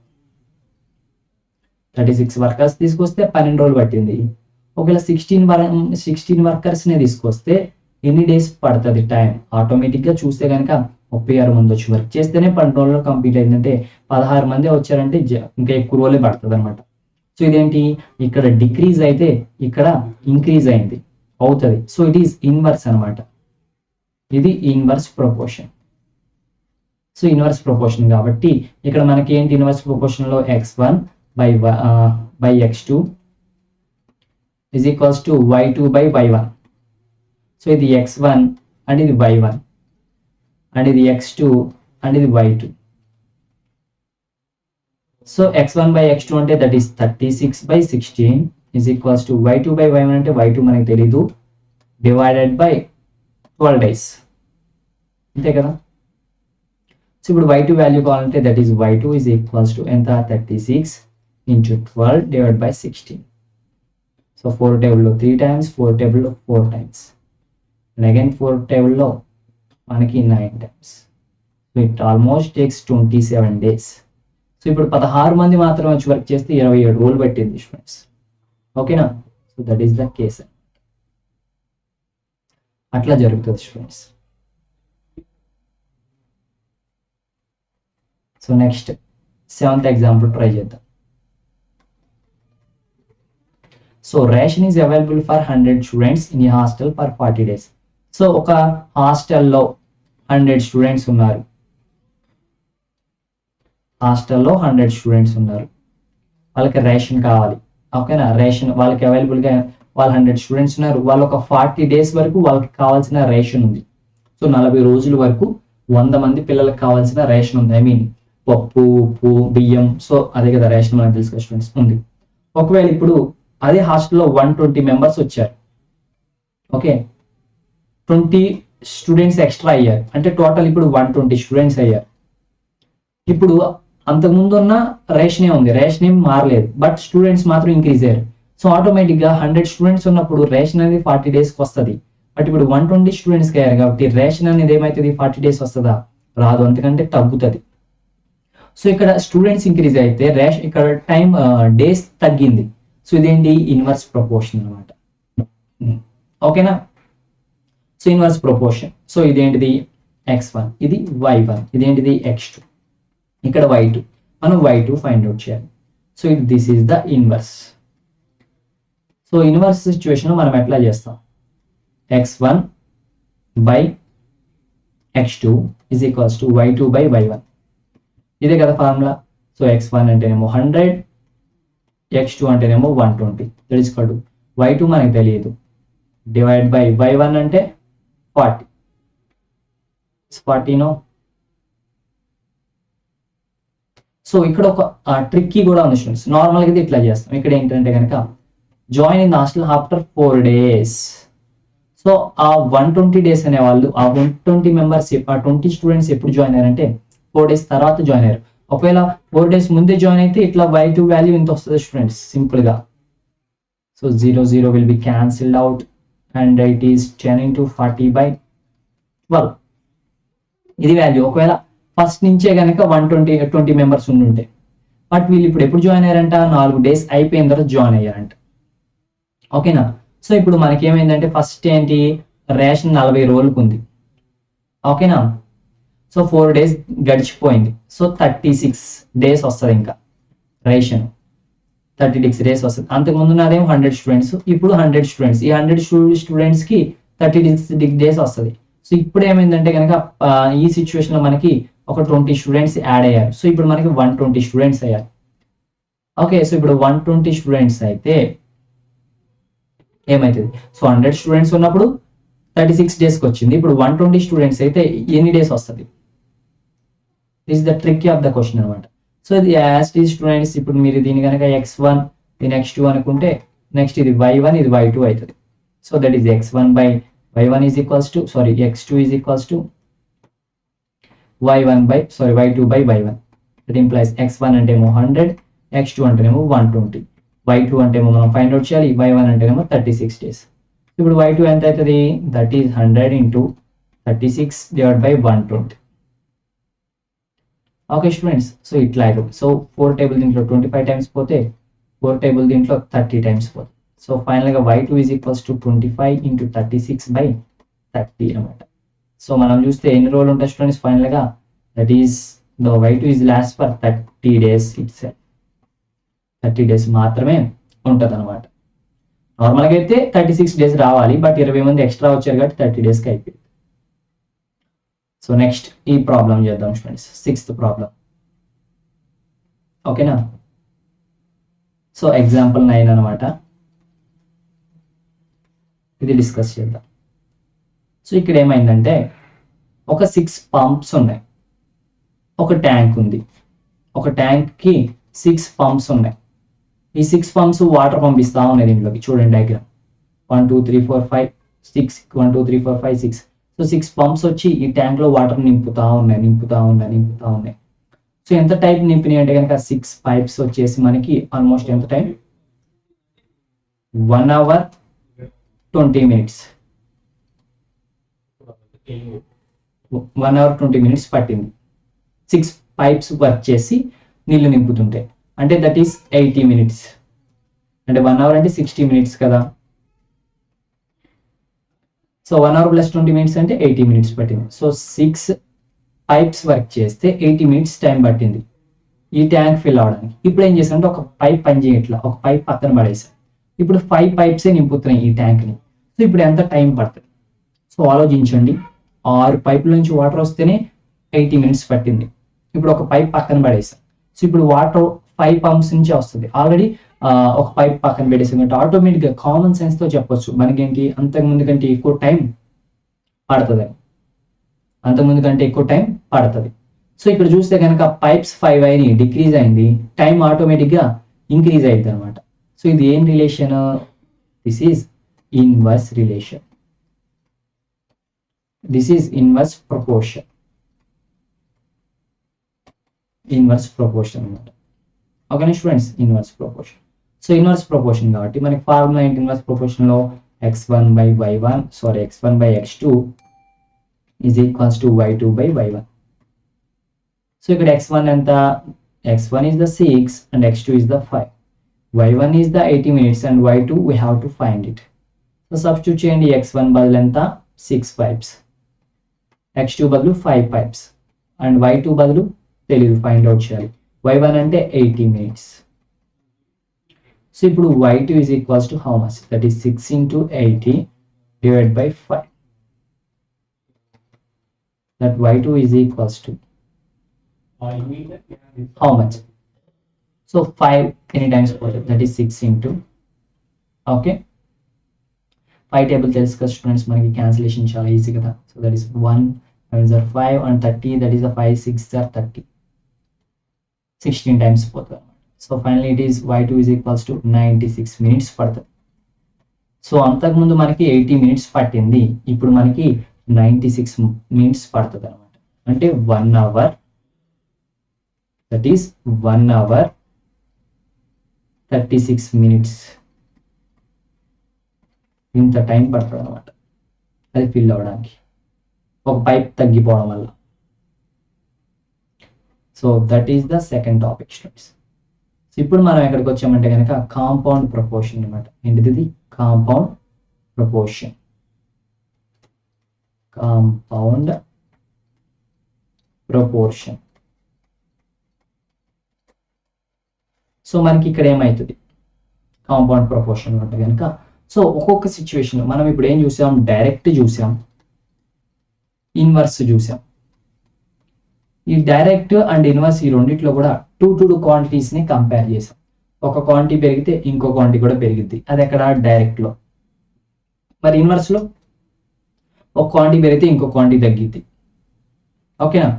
36 వర్కర్స్ తీసుకొస్తే 12 రోజులు పట్టింది. ఒకవేళ 16 వర్కర్స్ ని తీసుకొస్తే ఎన్ని డేస్ పడుతుంది టైం? ఆటోమేటిక్ గా చూస్తే కనుక 36 మంది వచ్చి వర్క్ చేస్తేనే 12 రోజుల్లో కంప్లీట్ అయిందంటే 16 మంది వచ్చారంటే ఇంకా ఎక్కువ రోజులే పడుతుంది అనమాట. సో ఇదేంటి, ఇక్కడ డిక్రీజ్ అయితే ఇక్కడ ఇంక్రీజ్ అయింది అవుతుంది. సో ఇట్ ఈస్ ఇన్వర్స్ అనమాట. ఇది inverse proportion. So inverse proportion కాబట్టి ఇక్కడ మనకి ఏంటి, ఇన్వర్స్ ప్రపోర్షన్ లో x1 by x2 is equals to y2 by y1. So ఇది x1 అండ్ ఇది y1 అండ్ ఇది x2 అండ్ ఇది y2. So x1 by x2 అంటే that is 36 by 16 is equals to y2 by y1 అంటే y2 మనకి తెలీదు, divided by 12 days, అంతే కదా. సో ఇప్పుడు y2 వాల్యూ కావాలంటే that is y2 is equals to ఎంత, 36 into 12 divided by 16. సో 4 టేబుల్లో 3 times, 4 టేబుల్లో 4 times, and again 4 టేబుల్లో మనకి 9 times. So it almost takes 27 days. So ఇప్పుడు 16 మంది మాత్రమే వచ్చి వర్క్ చేస్తే 27 రోజులు పట్టింది స్టూడెంట్స్. ఓకేనా. So that is the case. అట్లా జరుగుతుంది students. So next 7th example try చేద్దాం. So ration is available for 100 students in a hostel for 40 days. So ఒక హాస్టల్లో 100 స్టూడెంట్స్ ఉన్నారు, హాస్టల్లో 100 స్టూడెంట్స్ ఉన్నారు, వాళ్ళకి రేషన్ కావాలి. ఓకేనా. రేషన్ వాళ్ళకి అవైలబుల్గా, వాళ్ళు 100 స్టూడెంట్స్ ఉన్నారు, వాళ్ళు ఒక 40 days వరకు వాళ్ళకి కావాల్సిన రేషన్ ఉంది. సో 40 రోజుల వరకు 100 మంది పిల్లలకు కావాల్సిన రేషన్ ఉంది, ఐ మీన్ పప్పు, ఉప్పు, బియ్యం. సో అదే కదా రేషన్ మనకు తెలుసు స్టూడెంట్స్ ఉంది. ఒకవేళ ఇప్పుడు అదే హాస్టల్లో 120 మెంబర్స్ వచ్చారు, ఓకే, 20 స్టూడెంట్స్ ఎక్స్ట్రా అయ్యారు, అంటే టోటల్ ఇప్పుడు 120 స్టూడెంట్స్ అయ్యారు. ఇప్పుడు అంతకుముందు ఉన్న రేషన్ ఉంది, రేషన్ ఏం మారలేదు, బట్ స్టూడెంట్స్ మాత్రం ఇంక్రీజ్ అయ్యారు. సో ఆటోమేటిక్ గా 100 స్టూడెంట్స్ ఉన్నప్పుడు రేషన్ అనేది 40 days కి వస్తుంది. బట్ ఇప్పుడు 120 స్టూడెంట్స్ అయ్యారు కాబట్టి రేషన్ అనేది ఏమైతుంది, 40 days వస్తుందా? రాదు, ఎందుకంటే తగ్గుతుంది. సో ఇక్కడ స్టూడెంట్స్ ఇంక్రీజ్ అయితే ఇక్కడ టైం డేస్ తగ్గింది. సో ఇదేంటి ఇన్వర్స్ ప్రపోర్షన్ అనమాట. ఓకేనా. So inverse proportion. సో ఇదేంటిది x1, ఇది y1, ఇదేంటిది x2, ఇక్కడ y2. మనం y2 ఫైండ్ అవుట్ చేయాలి. So this is the inverse. So inverse situation మనం ఎట్లా చేస్తాం, x1 by x2 is equals to y2 by y1. ఇదే కదా ఫార్ములా. సో x1 అంటేనేమో 100, x2 అంటేనేమో 120, that is equal to y2 మనకి తెలియదు, డివైడ్ బై y1 అంటే 40. 40 నో. సో ఇక్కడ ఒక ట్రిక్కీ కూడా ఉంది స్టూడెంట్స్. నార్మల్గా అయితే ఇట్లా చేస్తాం. ఇక్కడ ఏంటంటే కనుక join in hostel after 4 days. So ఆ 120 days అనే వాళ్ళు, ఆ 120 మెంబర్స్, ఆ 20 స్టూడెంట్స్ ఎప్పుడు జాయిన్ అయ్యారంటే 4 days తర్వాత జాయిన్ అయ్యారు. ఒకవేళ 4 days ముందే జాయిన్ అయితే ఇట్లా y2 వాల్యూ ఇంత వస్తుంది స్టూడెంట్స్, సింపుల్ గా. So 0 0 will be cancelled out and it is 10 into 40 by 12. ఇది వాల్యూ. ఒకవేళ ఫస్ట్ నుంచే కనుక 120 మెంబర్స్ ఉండుంటే, బట్ వీళ్ళు ఇప్పుడు ఎప్పుడు జాయిన్ అయ్యారంట, 4 days అయిపోయిన తర్వాత జాయిన్ అయ్యారంట. ఓకేనా. సో ఇప్పుడు మనకి ఏమైందంటే ఫస్ట్ ఏంటి, రేషన్ 40 రోజులకు ఉంది. ఓకేనా. సో 4 days గడిచిపోయింది. సో 36 days వస్తుంది ఇంకా రేషన్, 36 days వస్తుంది. అంతకుముందు నాదేమో 100 స్టూడెంట్స్, ఇప్పుడు 100 స్టూడెంట్స్. ఈ 100 స్టూడెంట్స్ కి 36 days వస్తుంది. సో ఇప్పుడు ఏమైందంటే కనుక ఈ సిచ్యువేషన్ లో మనకి ఒక 20 స్టూడెంట్స్ యాడ్ అయ్యారు. సో ఇప్పుడు మనకి 120 స్టూడెంట్స్ అయ్యారు. ఓకే. సో ఇప్పుడు 120 స్టూడెంట్స్ అయితే ఏమవుతుంది, సో 100 స్టూడెంట్స్ ఉన్నప్పుడు 36 daysకి వచ్చింది. ఇప్పుడు 120 స్టూడెంట్స్ అయితే ఎన్ని డేస్ వస్తుంది, this the trick of the question అనమాట. సో ఇది యాజ్ టీ స్టూడెంట్స్, ఇప్పుడు మీరు దీని కనుక x1 దీని x2 అనుకుంటే, నెక్స్ట్ ఇది y1 ఇది y2 అవుతుంది. So that is x1 by y1 is equals to, sorry x2 is equals to y1 by y2 by y1. That implies x1 అంటేమో 100, x2 అంటేనేమో 120, y2 అంటేమో మనం ఫైండ్ అవుట్ చేయాలి, y1 అంటేనేమో 36 days. ఇప్పుడు y2 ఎంత అవుతుంది, that is 100 into 36 divide by 120. Okay students. So ఇట్లా అయిపోతుంది. So 4 table దీంట్లో 25 టైమ్స్ పోతే, 4 టేబుల్ దీంట్లో 30 టైమ్స్ పోతే, సో ఫైనల్ గా y2 is equals to 25 into 36 by 30 అనమాట. సో మనం చూస్తే ఎన్ని రోజులు ఉంటాయి స్టూడెంట్స్ ఫైనల్ గా, that is the y2 is lost for 30 days it's 30 days మాత్రమే ఉంటుంది అనమాట. నార్మల్గా అయితే 36 days రావాలి, బట్ 20 మంది ఎక్స్ట్రా వచ్చారు కాబట్టి 30 daysకి అయిపోయింది. సో నెక్స్ట్ ఈ ప్రాబ్లం చేద్దాం స్టూడెంట్స్, 6th ప్రాబ్లం. ఓకేనా. సో ఎగ్జాంపుల్ 9 అనమాట, ఇది డిస్కస్ చేద్దాం. సో ఇక్కడ ఏమైందంటే ఒక 6 పంప్స్ ఉన్నాయి, ఒక ట్యాంక్ ఉంది. ఒక ట్యాంక్ కి 6 పంప్స్ ఉన్నాయి. ఈ 6 పంప్స్ వాటర్ పంపిస్తా ఉన్నాయి దీంట్లోకి. చూడండి డయాగ్రామ్, 1 2 3 4 5 6 1 2 3 4 5 6. సో 6 పంప్స్ వచ్చి ఈ ట్యాంక్ లో వాటర్ నింపుతా ఉన్నాయి. సో ఎంత టైం నింపినాయి అంటే కనుక 6 పైప్స్ వచ్చేసి మనకి ఆల్మోస్ట్ ఎంత time, 1 hour 20 minutes. 1 hour 20 minutes పట్టింది 6 పైప్స్ వర్క్ చేసి నీళ్లు నింపుతుంటే. అంటే దట్ ఈస్ 80 minutes. అంటే 1 hour అంటే 60 minutes కదా. సో 1 hour plus 20 minutes అంటే 80 minutes పట్టింది. సో 6 పైప్స్ వర్క్ చేస్తే 80 minutes టైం పట్టింది ఈ ట్యాంక్ ఫిల్ అవడానికి. ఇప్పుడు ఏం చేశానంటే ఒక పైప్ పని చేయట్లా, ఒక పైప్ పక్కన పడేసాను. ఇప్పుడు 5 పైప్సే నింపుతున్నాయి ఈ ట్యాంక్ ని. సో ఇప్పుడు ఎంత టైం పడుతుంది, సో ఆలోచించండి. 6 పైపుల నుంచి వాటర్ వస్తేనే 80 minutes పట్టింది. ఇప్పుడు ఒక పైప్ పక్కన పడేసాను. సో ఇప్పుడు వాటర్ 5 పంప్స్ నుంచి వస్తుంది. ఆల్రెడీ ఒక పైప్ పక్కన పెట్టేసాం అంటే ఆటోమేటిక్ గా కామన్ సెన్స్ తో చెప్పొచ్చు మనకేంటి, అంతకుముందు కంటే ఎక్కువ టైం పడుతుంది. సో ఇక్కడ చూస్తే కనుక పైప్స్ 5 అయినాయి, డిక్రీజ్ అయింది, టైం ఆటోమేటిక్ గా ఇంక్రీజ్ అయింది అనమాట. సో ఇది ఏం relation, this is inverse relation, this is inverse proportion అనమాట. ఓకేనా students, inverse proportion. So inverse proportion కాబట్టి మనకి ఫార్ములా ఏంటి, ఇన్వర్స్ ప్రపోర్షన్ లో x1 by x2 is equals to y2 by y1. So ఇక్కడ x1 ఎంత, x1 is the 6 and x2 is the 5. y1 is the 80 minutes and y2 we have to find it. So substitute చేయండి, x1 బదులు ఎంత 6 pipes, x2 బదులు 5 pipes and y2 బదులు తెలీదు, find out చేయాలి. y1 అంటే 80 minutes. సో ఇప్పుడు y2 is equals to how much, that is 6 into 80 divided by 5. That y2 is equals to how much? So 5 any times positive, that is 6 into, okay, 5 table తెలుసు కదా students, మనకి cancellation చాలా easy కదా. So that is 1 times are 5 and 30, that is the 5 6 are 30, 16 times పోతుంది. So finally it is y2 is equals to 96 minutes పడుతుంది. So అంతకుముందు మనకి 80 minutes పట్టింది, ఇప్పుడు మనకి 96 minutes పడుతుంది అనమాట. అంటే 1 hour, that is 1 hour 36 minutes ఇంత టైం పడుతుంది అనమాట అది ఫిల్ అవ్వడానికి, ఒక పైప్ తగ్గిపోవడం వల్ల. So that is the second topic students. So ఇప్పుడు మనం ఎక్కడికి వచ్చామంటే కనుక కాంపౌండ్ ప్రపోర్షన్ అనమాట. ఏంటిది? Compound proportion. Compound proportion. So మనకి ఇక్కడ ఏమవుతుంది కాంపౌండ్ ప్రపోర్షన్ అంటే కనుక, సో ఒక్కొక్క సిచ్యువేషన్ మనం ఇప్పుడు ఏం చూసాం, డైరెక్ట్ చూసాం, ఇన్వర్స్ చూసాం. ఈ డైరెక్ట్ అండ్ ఇన్వర్స్ ఈ రెండిట్లో కూడా టూ క్వాంటిటీస్ ని కంపేర్ చేసాం. ఒక క్వాంటిటీ పెరిగితే ఇంకో క్వాంటిటీ కూడా పెరిగిద్ది, అది ఎక్కడ డైరెక్ట్ లో. మరి ఇన్వర్స్ లో ఒక క్వాంటిటీ పెరిగితే ఇంకో క్వాంటిటీ తగ్గిద్ది, ఓకేనా,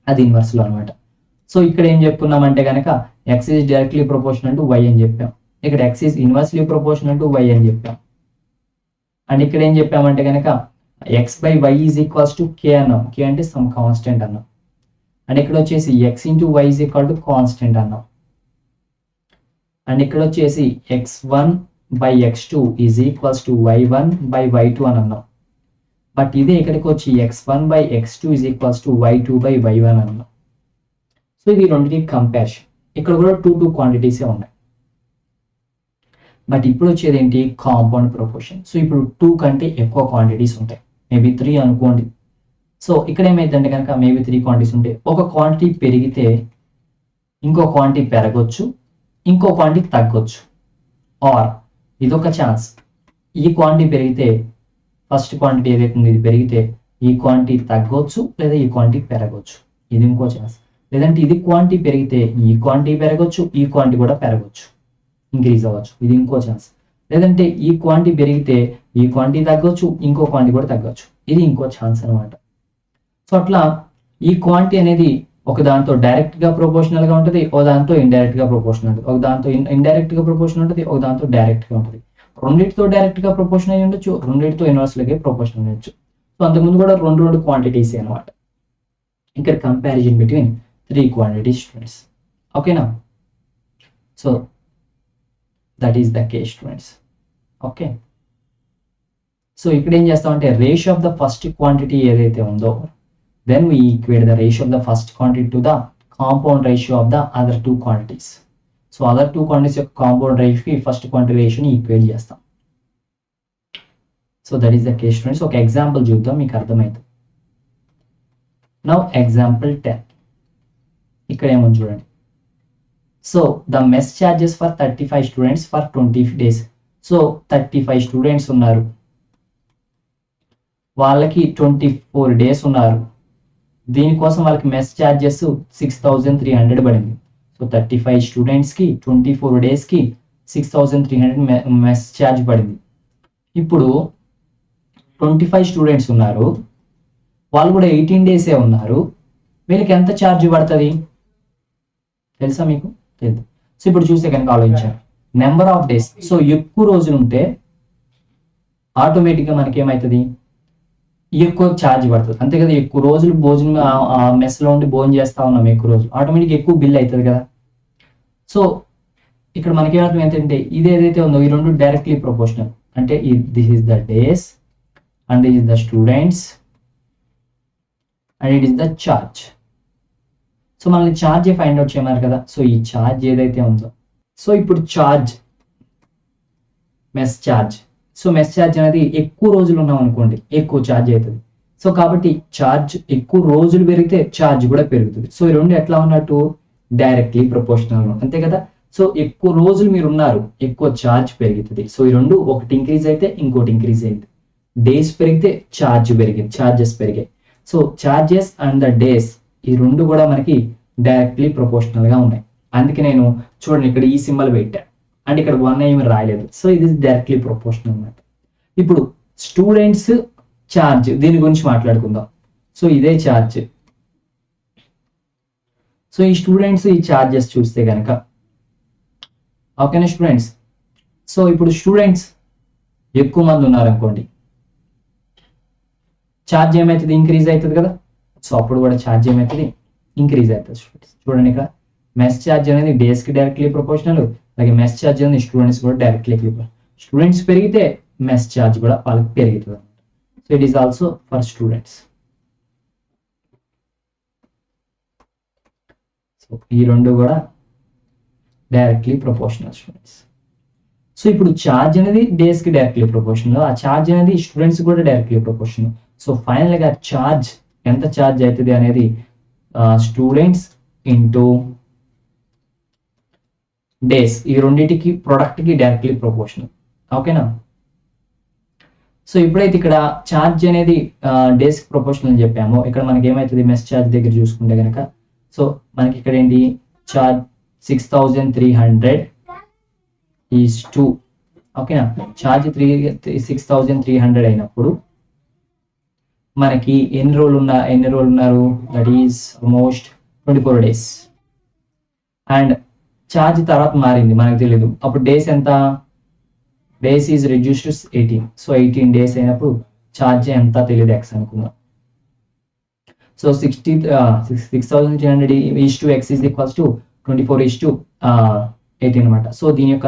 అది ఇన్వర్స్ లో అనమాట. సో ఇక్కడ ఏం చెప్పుకున్నామంటే కనుక x is directly proportional to y అని చెప్పాం, ఇక్కడ x is inversely proportional to y అని చెప్పాం. అండ్ ఇక్కడ ఏం చెప్పామంటే కనుక x by y is equals to k అన్నాం, k అంటే సమ్ కాన్స్టెంట్ అన్నాం. అండ్ ఇక్కడ వచ్చేసి x into y is equal to constant అన్నాం. అండ్ ఇక్కడ వచ్చేసి x1 by x2 is equals to y1 by y2 అని అన్నాం. బట్ ఇదే ఇక్కడికి వచ్చి x1 by x2 is equals to y2 by y1 అన్నాం. సో ఇది రెండింటి కంపారిజన్. ఇక్కడ కూడా టూ క్వాంటిటీసే ఉన్నాయి. బట్ ఇప్పుడు వచ్చేది ఏంటి, కాంపౌండ్ ప్రపోర్షన్. సో ఇప్పుడు 2 కంటే ఎక్కువ క్వాంటిటీస్ ఉంటాయి, మేబీ 3 అనుకోండి. సో ఇక్కడ ఏమైందంటే కనుక మేబీ 3 క్వాంటిటీస్ ఉంటాయి. ఒక క్వాంటిటీ పెరిగితే ఇంకో క్వాంటిటీ పెరగొచ్చు, ఇంకో క్వాంటిటీ తగ్గొచ్చు. ఆర్ ఇదొక ఛాన్స్, ఈ క్వాంటిటీ పెరిగితే ఫస్ట్ క్వాంటిటీ ఏదైతే ఉంది ఇది పెరిగితే ఈ క్వాంటిటీ తగ్గొచ్చు, లేదా ఈ క్వాంటిటీ పెరగొచ్చు, ఇది ఇంకో ఛాన్స్. లేదంటే ఇది క్వాంటిటీ పెరిగితే ఈ క్వాంటిటీ పెరగొచ్చు, ఈ క్వాంటిటీ కూడా పెరగొచ్చు, ఇంక్రీజ్ అవ్వచ్చు, ఇది ఇంకో ఛాన్స్. లేదంటే ఈ క్వాంటిటీ పెరిగితే ఈ క్వాంటిటీ తగ్గొచ్చు, ఇంకో క్వాంటిటీ కూడా తగ్గొచ్చు, ఇది ఇంకో ఛాన్స్ అనమాట. సో అట్లా ఈ క్వాంటిటీ అనేది ఒక దాంతో డైరెక్ట్ గా ప్రపోర్షనల్ గా ఉంటుంది, ఒక దాంతో ఇండైరెక్ట్ గా ప్రపోర్షనల్ ఉంటుంది, ఒక దాంతో ఇండైరెక్ట్ గా ప్రపోర్షనల్ ఉంటుంది, ఒక దాంతో డైరెక్ట్ గా ఉంటుంది. రెండింటితో డైరెక్ట్ గా ప్రపోర్షనల్ అయి ఉండొచ్చు, రెండింటితో ఇన్వర్స్ లాగే ప్రపోర్షనల్ ఉండొచ్చు. సో అంతకుముందు కూడా రెండు క్వాంటిటీస్ అనమాట. ఇక్కడ comparison between 3 quantities students, okay now. So that is the case students, okay. So ఇక్కడ ఏం చేస్తామంటే ratio of the first quantity ఏదైతే ఉందో then we equate the ratio of the first quantity to the compound ratio of the other 2 quantities. So other 2 quantities యొక్క compound ratio కి first quantity రేషియోని equate చేస్తాం. So that is the case students. ఒక example చూద్దాం, మీకు అర్థమవుతుంది. Now example 10 ఇక్కడ ఏమని చూడండి. So the mess charges for 35 students for 20 days. So 35 students ఉన్నారు, వాళ్ళకి 24 days ఉన్నారు. దీనికోసం వాళ్ళకి మెస్ ఛార్జెస్ 6300 పడింది. సో 35 స్టూడెంట్స్కి 24 daysకి 6300 మెస్ ఛార్జ్ పడింది. ఇప్పుడు 25 స్టూడెంట్స్ ఉన్నారు, వాళ్ళు కూడా 18 days ఉన్నారు, వీళ్ళకి ఎంత ఛార్జ్ పడుతుంది తెలుసా మీకు? తెలియదు. సో ఇప్పుడు చూస్తే కనుక ఆలోచించాను, నెంబర్ ఆఫ్ డేస్. సో ఎక్కువ రోజులు ఉంటే ఆటోమేటిక్గా మనకి ఏమవుతుంది, ఎక్కువ ఛార్జ్ పడుతుంది, అంతే కదా. ఎక్కువ రోజులు భోజనం మెస్లో ఉండి భోజనం చేస్తా ఉన్నాం ఎక్కువ రోజులు, ఆటోమేటిక్ ఎక్కువ బిల్ అవుతుంది కదా. సో ఇక్కడ మనకి ఏమర్థం ఏంటంటే ఇది ఏదైతే ఉందో ఈ రెండు డైరెక్ట్లీ ప్రపోర్షనల్. అంటే this is the days and this is the students and it is the charge. So మనల్ని ఛార్జ్ ఫైండ్ అవుట్ చేయమన్నారు కదా. సో ఈ ఛార్జ్ ఏదైతే ఉందో, సో ఇప్పుడు charge mess charge. So mess charge అనేది ఎక్కువ రోజులు ఉన్నాం అనుకోండి ఎక్కువ ఛార్జ్ అవుతుంది. సో కాబట్టి ఛార్జ్ ఎక్కువ రోజులు పెరిగితే ఛార్జ్ కూడా పెరుగుతుంది. సో ఈ రెండు ఎట్లా ఉన్నట్టు డైరెక్ట్లీ ప్రపోర్షనల్, అంతే కదా. సో ఎక్కువ రోజులు మీరు ఉన్నారు ఎక్కువ ఛార్జ్ పెరుగుతుంది. సో ఈ రెండు ఒకటి ఇంక్రీజ్ అయితే ఇంకోటి ఇంక్రీజ్ అయింది. డేస్ పెరిగితే ఛార్జ్ పెరిగింది, ఛార్జెస్ పెరిగాయి. So charges and the days ఈ రెండు కూడా మనకి డైరెక్ట్లీ ప్రపోర్షనల్ గా ఉన్నాయి. అందుకే నేను చూడండి ఇక్కడ ఈ సింబల్ పెట్టా, అంటే ఇక్కడ 1 ఏమి రాయలేదు. సో ఇది డైరెక్ట్లీ ప్రపోర్షనల్ అన్నమాట. ఇప్పుడు స్టూడెంట్స్ ఛార్జ్, దీని గురించి మాట్లాడుకుందాం. సో ఇదే ఛార్జ్. సో ఈ స్టూడెంట్స్ ఈ ఛార్జెస్ చూస్తే కనుక, ఓకేనా స్టూడెంట్స్. సో ఇప్పుడు స్టూడెంట్స్ ఎక్కువ మంది ఉన్నారనుకోండి, ఛార్జ్ ఏమవుతుంది, ఇంక్రీజ్ అవుతుంది కదా. సో అప్పుడు కూడా ఛార్జ్ ఏమవుతుంది, ఇంక్రీజ్ అవుతుంది స్టూడెంట్స్. చూడండి ఇక్కడ మెస్ ఛార్జ్ అనేది డేస్ కి డైరెక్ట్లీ ప్రపోర్షనల్, అలాగే మెస్ ఛార్జ్ అనేది స్టూడెంట్స్ కూడా డైరెక్ట్లీ. స్టూడెంట్స్ పెరిగితే మెస్ ఛార్జ్ కూడా వాళ్ళకి పెరుగుతుంది. So it is also for students. So ఈ రెండు కూడా డైరెక్ట్లీ ప్రపోర్షనల్ స్టూడెంట్స్. సో ఇప్పుడు ఛార్జ్ అనేది డేస్ కి డైరెక్ట్లీ ప్రపోర్షనల్, ఆ ఛార్జ్ అనేది స్టూడెంట్స్ కూడా డైరెక్ట్లీ ప్రపోర్షనల్. సో ఫైనల్ గా ఛార్జ్ ఎంత ఛార్జ్ అవుతుంది అనేది స్టూడెంట్స్ ఇంటూ డేస్, ఈ రెండింటికి ప్రొడక్ట్ కి డైరెక్ట్లీ ప్రపోర్షనల్. ఓకేనా. సో ఇప్పుడైతే ఇక్కడ ఛార్జ్ అనేది డేస్ కి ప్రపోర్షనల్ అని చెప్పాము, ఇక్కడ మనకి ఏమవుతుంది మెస్ ఛార్జ్ దగ్గర చూసుకుంటే కనుక, సో మనకి ఇక్కడ ఏంటి ఛార్జ్ 6300 ఈజ్ టు, ఓకేనా. ఛార్జ్ 6300 అయినప్పుడు మనకి ఎన్ని రోజులు ఉన్నారు, that is almost 24 days. And charge తర్వాత మారింది మనకు తెలియదు, అప్పుడు డేస్ ఎంత, days is reduced to 18. So 18 days అయినప్పుడు ఛార్జ్ ఎంత తెలియదు, ఎక్స్ అనుకుందాం. So 6300 is to X is equals to 24 is to 18 అనమాట. సో దీని యొక్క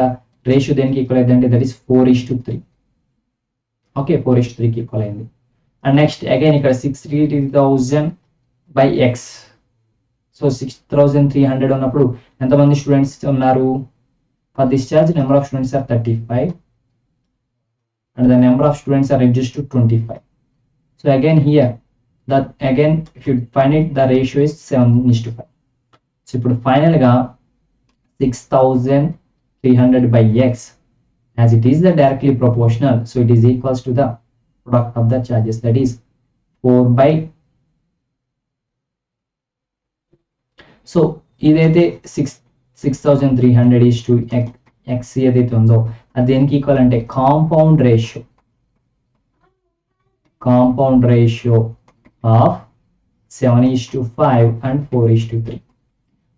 రేషియో దేనికి ఈక్వల్ అయింది అంటే దట్ ఈస్ 4:3. ఓకే, 4:3కి ఈక్వల్ అయింది. అండ్ నెక్స్ట్ అగైన్ ఇక్కడ 63,000 బై ఎక్స్. సో 6300 ఉన్నప్పుడు ఎంతమంది స్టూడెంట్స్ ఉన్నారు, for this charge number of students are 35 and the number of students are reduced to 25. So again here that again if you find it the ratio is 7:5. So ఇప్పుడు final గా 6300 by x as it is the directly proportional, so it is equals to the product of the charges, that is 4 by. So ఇదైతే 6300 is to x ఏదైతే ఉందో అది దేనికి equal అంటే compound ratio of 7:5 and 4:3.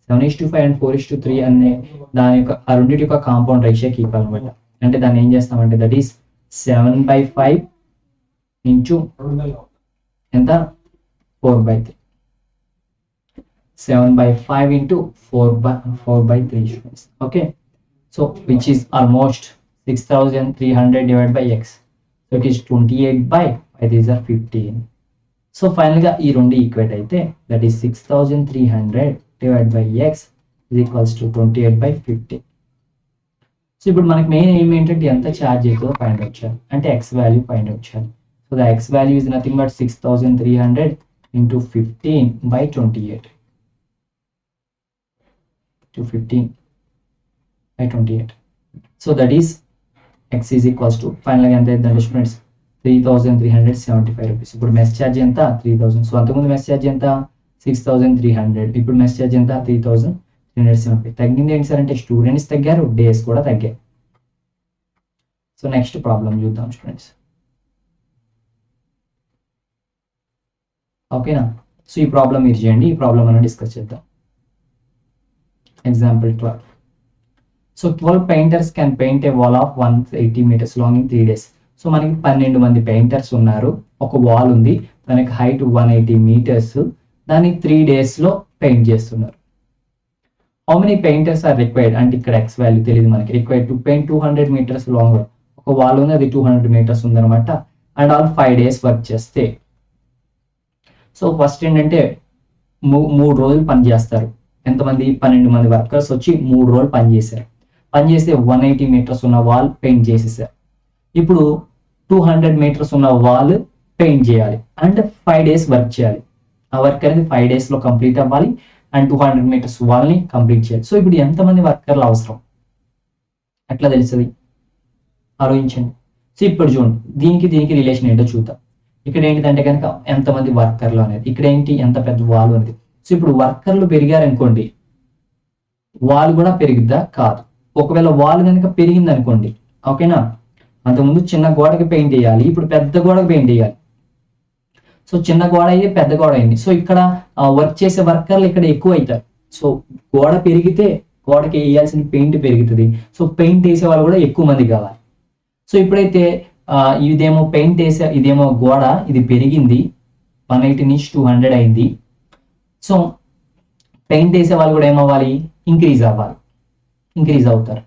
7:5 and 4:3 అనే దాని యొక్క ఆ రెండింటి యొక్క కాంపౌండ్ రేషియోకి ఈక్వల్ అనమాట. అంటే దాన్ని ఏం చేస్తామంటే దట్ ఈస్ 7/5 ఇంటూ ఎంత 4/3. 7/5 into 4/3 students. Okay, so which is almost 6300 divided by x, so it is 28/5. These are 15. So finally ga ee rendu equate aithe, that is 6300 divided by x is equals to 28/15. So ఇప్పుడు మనకి main ఏం ఏంటంటే ఎంత charge అవుతుందో find out చేయాలి, అంటే x value find out చేయాలి. So the x value is nothing but 6300 into 15/28 to 15/28. So that is x is equals to finally ఎంత అవుతుంది స్టూడెంట్స్ 3375 రూపీస్. ఇప్పుడు మెస్ ఛార్జ్ ఎంత 3000. సో అంతకుముందు మెస్ ఛార్జ్ ఎంత 6300, ఇప్పుడు మెస్ ఛార్జ్ ఎంత 3375. తగ్గింది ఏంటి సార్ అంటే స్టూడెంట్స్ తగ్గారు, డేస్ కూడా తగ్గాయి. సో నెక్స్ట్ ప్రాబ్లం చూద్దాం స్టూడెంట్స్. ఓకేనా. సో ఈ ప్రాబ్లం మీరు చేయండి, ఈ ప్రాబ్లం మనం డిస్కస్ చేద్దాం. Example 12. So 12 painters can paint a wall of 180 meters long in 3 days. So మనకి 12 మంది పెయింటర్స్ ఉన్నారు, ఒక వాల్ ఉంది, దానికి హైట్ 180 meters, దాన్ని 3 days లో పెయింట్ చేస్తున్నారు. How many painters are required అంటే ఇక్కడ ఎక్స్ వాల్యూ తెలియదు మనకి. రిక్వైర్డ్ టు పెయింట్ 200 meters లాంగ్, ఒక వాల్ ఉంది అది 200 meters ఉందన్నమాట. అండ్ ఆల్ 5 days వర్క్ చేస్తే. సో ఫస్ట్ ఏంటంటే 3 రోజులు పని చేస్తారు. ఎంతమంది? 12 మంది వర్కర్స్ వచ్చి 3 రోజులు పని చేశారు. పని చేస్తే 180 మీటర్స్ ఉన్న వాల్ పెయింట్ చేసేసారు. ఇప్పుడు 200 మీటర్స్ ఉన్న వాల్ పెయింట్ చేయాలి అండ్ 5 డేస్ వర్క్ చేయాలి. ఆ వర్క్ అనేది 5 డేస్ లో కంప్లీట్ అవ్వాలి అండ్ 200 మీటర్స్ వాల్ ని కంప్లీట్ చేయాలి. సో ఇప్పుడు ఎంతమంది వర్కర్లు అవసరం? ఎట్లా తెలుస్తుంది? ఆలోచించండి. సో ఇప్పుడు చూడండి, దీనికి రిలేషన్ ఏంటో చూద్దాం. ఇక్కడ ఏంటిదంటే కనుక ఎంతమంది వర్కర్లు అనేది, ఇక్కడ ఏంటి ఎంత పెద్ద వాల్ ఉంది. సో ఇప్పుడు వర్కర్లు పెరిగారనుకోండి, వాల్ కూడా పెరిగిద్దా? కాదు. ఒకవేళ వాల్ కనుక పెరిగింది అనుకోండి, ఓకేనా, అంతకుముందు చిన్న గోడకి పెయింట్ వేయాలి, ఇప్పుడు పెద్ద గోడకి పెయింట్ వేయాలి. సో చిన్న గోడ అయ్యి పెద్ద గోడ అయింది. సో ఇక్కడ వర్క్ చేసే వర్కర్లు ఇక్కడ ఎక్కువ అవుతారు. సో గోడ పెరిగితే గోడకి వేయాల్సిన పెయింట్ పెరుగుతుంది. సో పెయింట్ వేసే వాళ్ళు కూడా ఎక్కువ మంది కావాలి. సో ఇప్పుడైతే ఇదేమో పెయింట్ వేసే, ఇదేమో గోడ, ఇది పెరిగింది 180 నుంచి 200 అయింది. సో పెయింట్ వేసే వాళ్ళు కూడా ఏమవ్వాలి? ఇంక్రీజ్ అవ్వాలి, ఇంక్రీజ్ అవుతారు.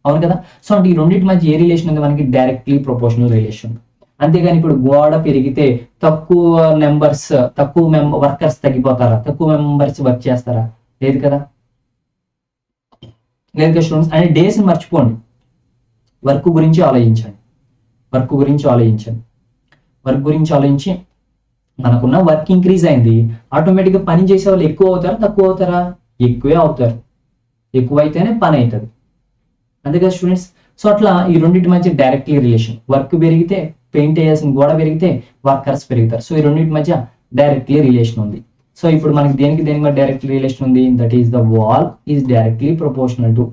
అవును కదా? సో అంటే ఈ రెండింటి మధ్య ఏ రిలేషన్ ఉంది మనకి? Directly proportional relation. అంతేగాని ఇప్పుడు గోడ పెరిగితే తక్కువ వర్కర్స్ తగ్గిపోతారా? తక్కువ మెంబర్స్ వర్క్ చేస్తారా? లేదు కదా. లేదు కదా స్టూడెంట్స్. అంటే డేస్ మర్చిపోండి, వర్క్ గురించి ఆలోచించండి. వర్క్ గురించి ఆలోచించి మనకున్న వర్క్ ఇంక్రీజ్ అయింది, ఆటోమేటిక్గా పని చేసే వాళ్ళు ఎక్కువ అవుతారా తక్కువ అవుతారా? ఎక్కువే అవుతారు. ఎక్కువైతేనే పని అవుతుంది. అంతే కదా స్టూడెంట్స్. సో అట్లా ఈ రెండింటి మధ్య డైరెక్ట్లీ రిలేషన్. వర్క్ పెరిగితే, పెయింట్ వేయాల్సిన గోడ పెరిగితే వర్కర్స్ పెరుగుతారు. సో ఈ రెండింటి మధ్య డైరెక్ట్లీ రిలేషన్ ఉంది. సో ఇప్పుడు మనకి దేనికి మధ్య డైరెక్ట్లీ రిలేషన్ ఉంది? That is the wall is directly proportional to,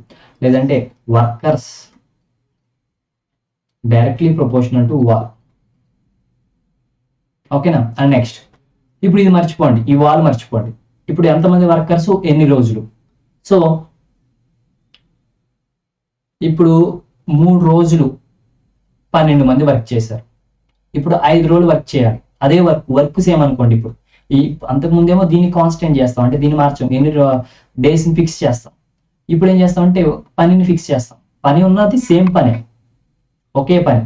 లేదంటే workers directly proportional to wall. ఓకేనా. అండ్ నెక్స్ట్, ఇప్పుడు ఇది మర్చిపోండి, ఈ వాల్ మర్చిపోండి. ఇప్పుడు ఎంతమంది వర్కర్స్, ఎన్ని రోజులు? సో ఇప్పుడు 3 రోజులు 12 మంది వర్క్ చేశారు. ఇప్పుడు 5 రోజులు వర్క్ చేయాలి. అదే వర్క్ సేమ్ అనుకోండి. ఇప్పుడు ఈ అంతకుముందేమో దీన్ని కాన్స్టెంట్ చేస్తాం, అంటే దీన్ని మార్చాం, ఎన్ని డేస్ ని ఫిక్స్ చేస్తాం. ఇప్పుడు ఏం చేస్తాం అంటే పనిని ఫిక్స్ చేస్తాం. పని ఉన్నది సేమ్ పనే, ఒకే పని,